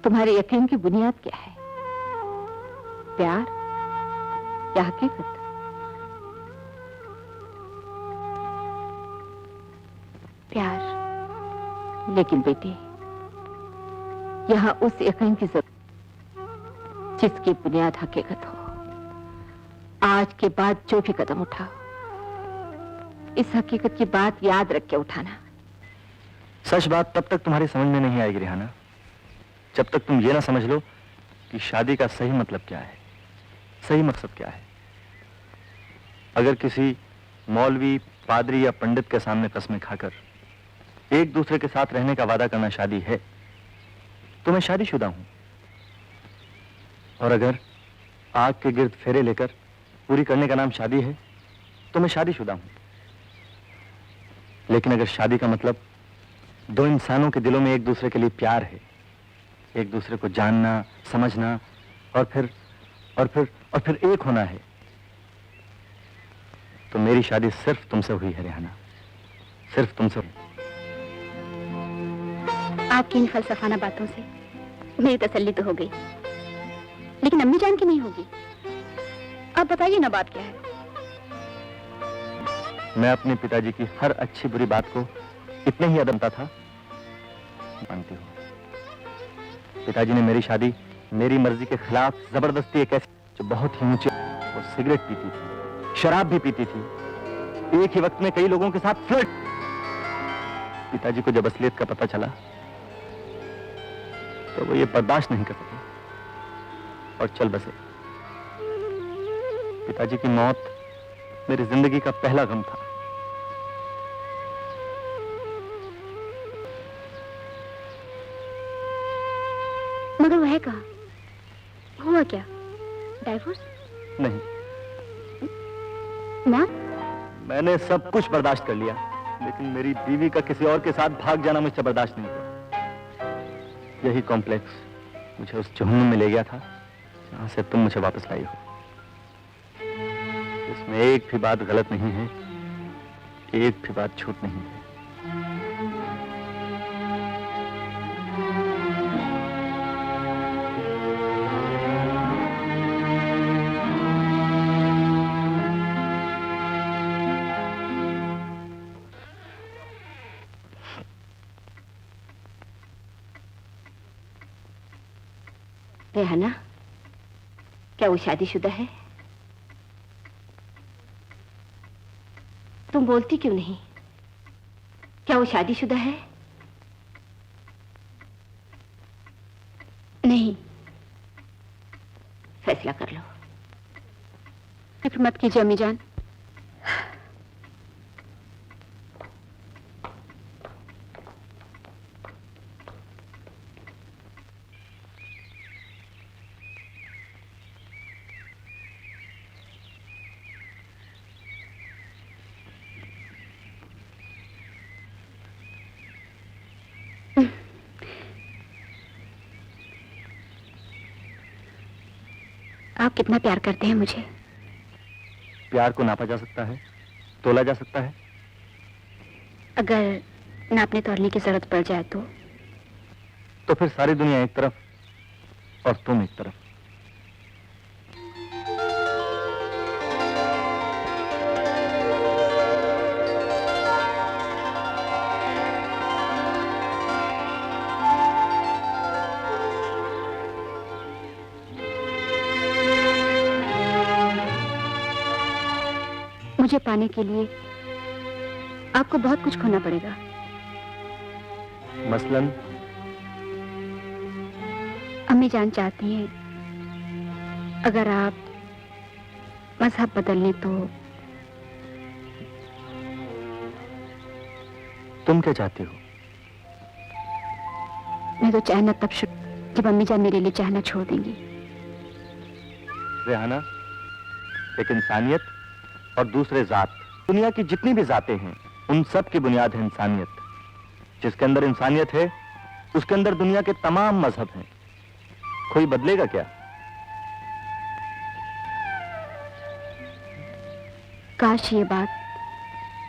तुम्हारे यकीन की बुनियाद क्या है? प्यार या हकीकत? प्यार। लेकिन बेटी यहाँ उस यकीन की जरूरत जिसकी बुनियाद हकीकत हो। आज के बाद जो भी कदम उठाओ इस हकीकत की बात याद रख के उठाना। सच बात तब तक तुम्हारी समझ में नहीं आएगी रेहाना जब तक तुम ये ना समझ लो कि शादी का सही मतलब क्या है, सही मकसद क्या है। अगर किसी मौलवी, पादरी या पंडित के सामने कस्में खाकर एक दूसरे के साथ रहने का वादा करना शादी है तो मैं शादीशुदा हूं। और अगर आग के गिर्द फेरे लेकर पूरी करने का नाम शादी है तो मैं शादीशुदा हूं। लेकिन अगर शादी का मतलब दो इंसानों के दिलों में एक दूसरे के लिए प्यार है, एक दूसरे को जानना, समझना और फिर एक होना है तो मेरी शादी सिर्फ तुमसे हुई है रेहाना, सिर्फ तुमसे। आपकी इन फलसफाना बातों से मेरी तसल्ली तो हो गई, लेकिन अम्मी जान की नहीं होगी। आप बताइए ना बात क्या है? मैं अपने पिताजी की हर अच्छी बुरी बात को इतने ही अदमता था मानती हूँ। पिताजी ने मेरी शादी मेरी मर्जी के खिलाफ जबरदस्ती एक ऐसी जो बहुत ही ऊंचे, वो सिगरेट पीती थी, शराब भी पीती थी, एक ही वक्त में कई लोगों के साथ फ्लर्ट। पिताजी को जब असलियत का पता चला तो वो ये बर्दाश्त नहीं कर सके और चल बसे। पिताजी की मौत मेरी जिंदगी का पहला गम था। मगर वह कहा, हुआ क्या? डाइवोर्स? नहीं, मां? मैंने सब कुछ बर्दाश्त कर लिया लेकिन मेरी बीवी का किसी और के साथ भाग जाना मुझसे बर्दाश्त नहीं हुआ। यही कॉम्प्लेक्स मुझे उस जहन्नुम में ले गया था जहां से तुम मुझे वापस लाई हो। इसमें एक भी बात गलत नहीं है, एक भी बात झूठ नहीं है। रेहाना, क्या वो शादीशुदा है? तुम बोलती क्यों नहीं? क्या वो शादीशुदा है? नहीं। फैसला कर लो। फिक्र मत कीजिए अम्मी जान। आप कितना प्यार करते हैं मुझे? प्यार को नापा जा सकता है, तोला जा सकता है? अगर नापने तोलने की जरूरत पड़ जाए तो फिर सारी दुनिया एक तरफ और तुम एक तरफ। मुझे पाने के लिए आपको बहुत कुछ खोना पड़ेगा। मसलन? अम्मी जान चाहती हैं अगर आप मजहब बदल लें तो। तुम क्या चाहती हो? मैं तो चाहना तब शुरू जब अम्मी जान मेरे लिए चाहना छोड़ देंगी। रेहाना, एक इंसानियत और दूसरे जात। दुनिया की जितनी भी जातें हैं उन सब की बुनियाद है इंसानियत। जिसके अंदर इंसानियत है उसके अंदर दुनिया के तमाम मजहब हैं। कोई बदलेगा क्या? काश ये बात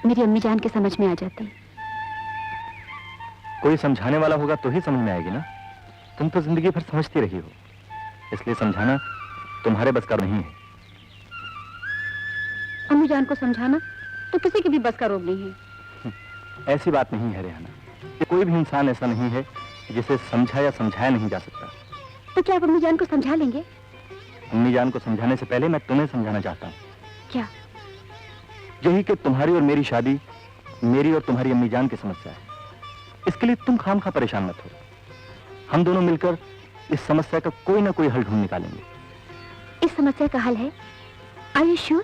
मेरी अम्मी जान के समझ में आ जाती। कोई समझाने वाला होगा तो ही समझ में आएगी ना। तुम तो जिंदगी भर समझती रही हो, इसलिए समझाना तुम्हारे बस का नहीं है। अम्मी जान को समझाना तो किसी की भी बस का रोग नहीं है। ऐसी बात नहीं है रेहाना, कि कोई भी इंसान ऐसा नहीं है जिसे समझा या समझाया नहीं जा सकता। तो क्या आप अम्मी जान को समझा लेंगे? अम्मी जान को समझाने से पहले मैं तुम्हें समझाना चाहता हूँ। क्या? यही कि तुम्हारी और मेरी शादी मेरी और तुम्हारी अम्मी जान की समस्या है। इसके लिए तुम खामखा परेशान मत हो। हम दोनों मिलकर इस समस्या का कोई ना कोई हल ढूंढ निकालेंगे। इस समस्या का हल है? Are you sure?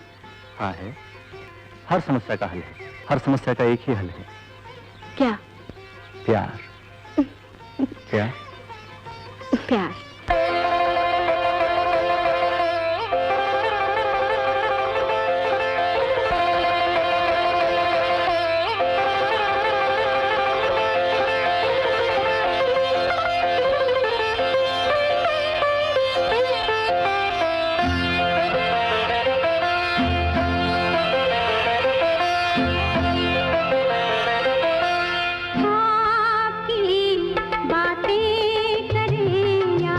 हाँ है, हर समस्या का हल है। हर समस्या का एक ही हल है। क्या? प्यार। क्या? प्यार। आपकी बातें करें या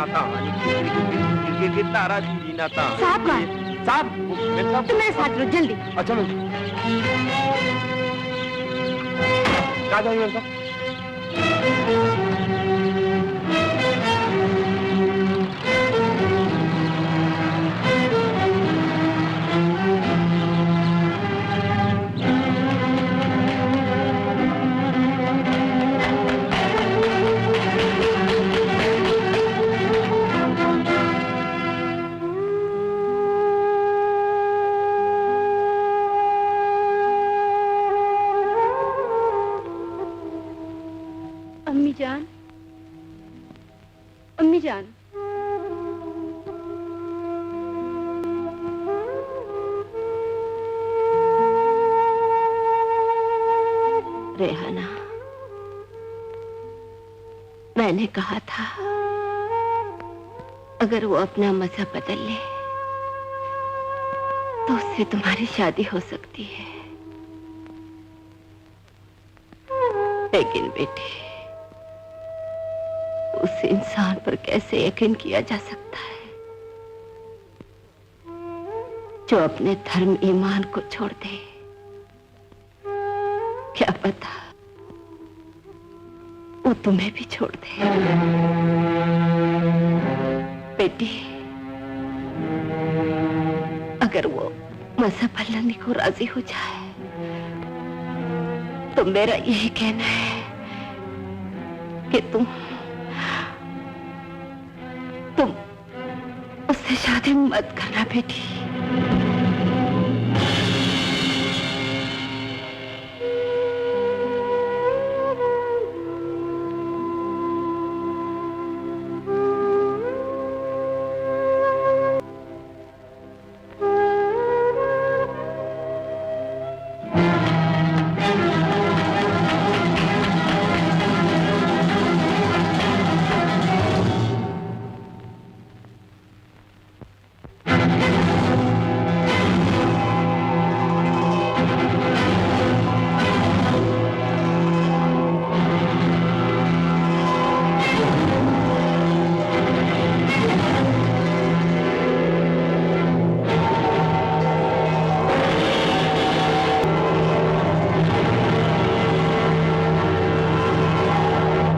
नाता हमारी के तारा जी नाता साहब कौन? साहब मेरे साहब तुम मेरे साथ लो जल्दी। अच्छा मैं कहाँ जाएंगे मेरे साहब? अम्मी जान, अम्मी जान। रेहाना, मैंने कहा था अगर वो अपना मजहब बदल ले तो उससे तुम्हारी शादी हो सकती है। लेकिन बेटी, उस इंसान पर कैसे यकीन किया जा सकता है जो अपने धर्म ईमान को छोड़ दे? क्या पता वो तुम्हें भी छोड़ दे। बेटी, अगर वो मजहब बदलने को राजी हो जाए तो मेरा यही कहना है कि तुम उससे शादी मत करना बेटी।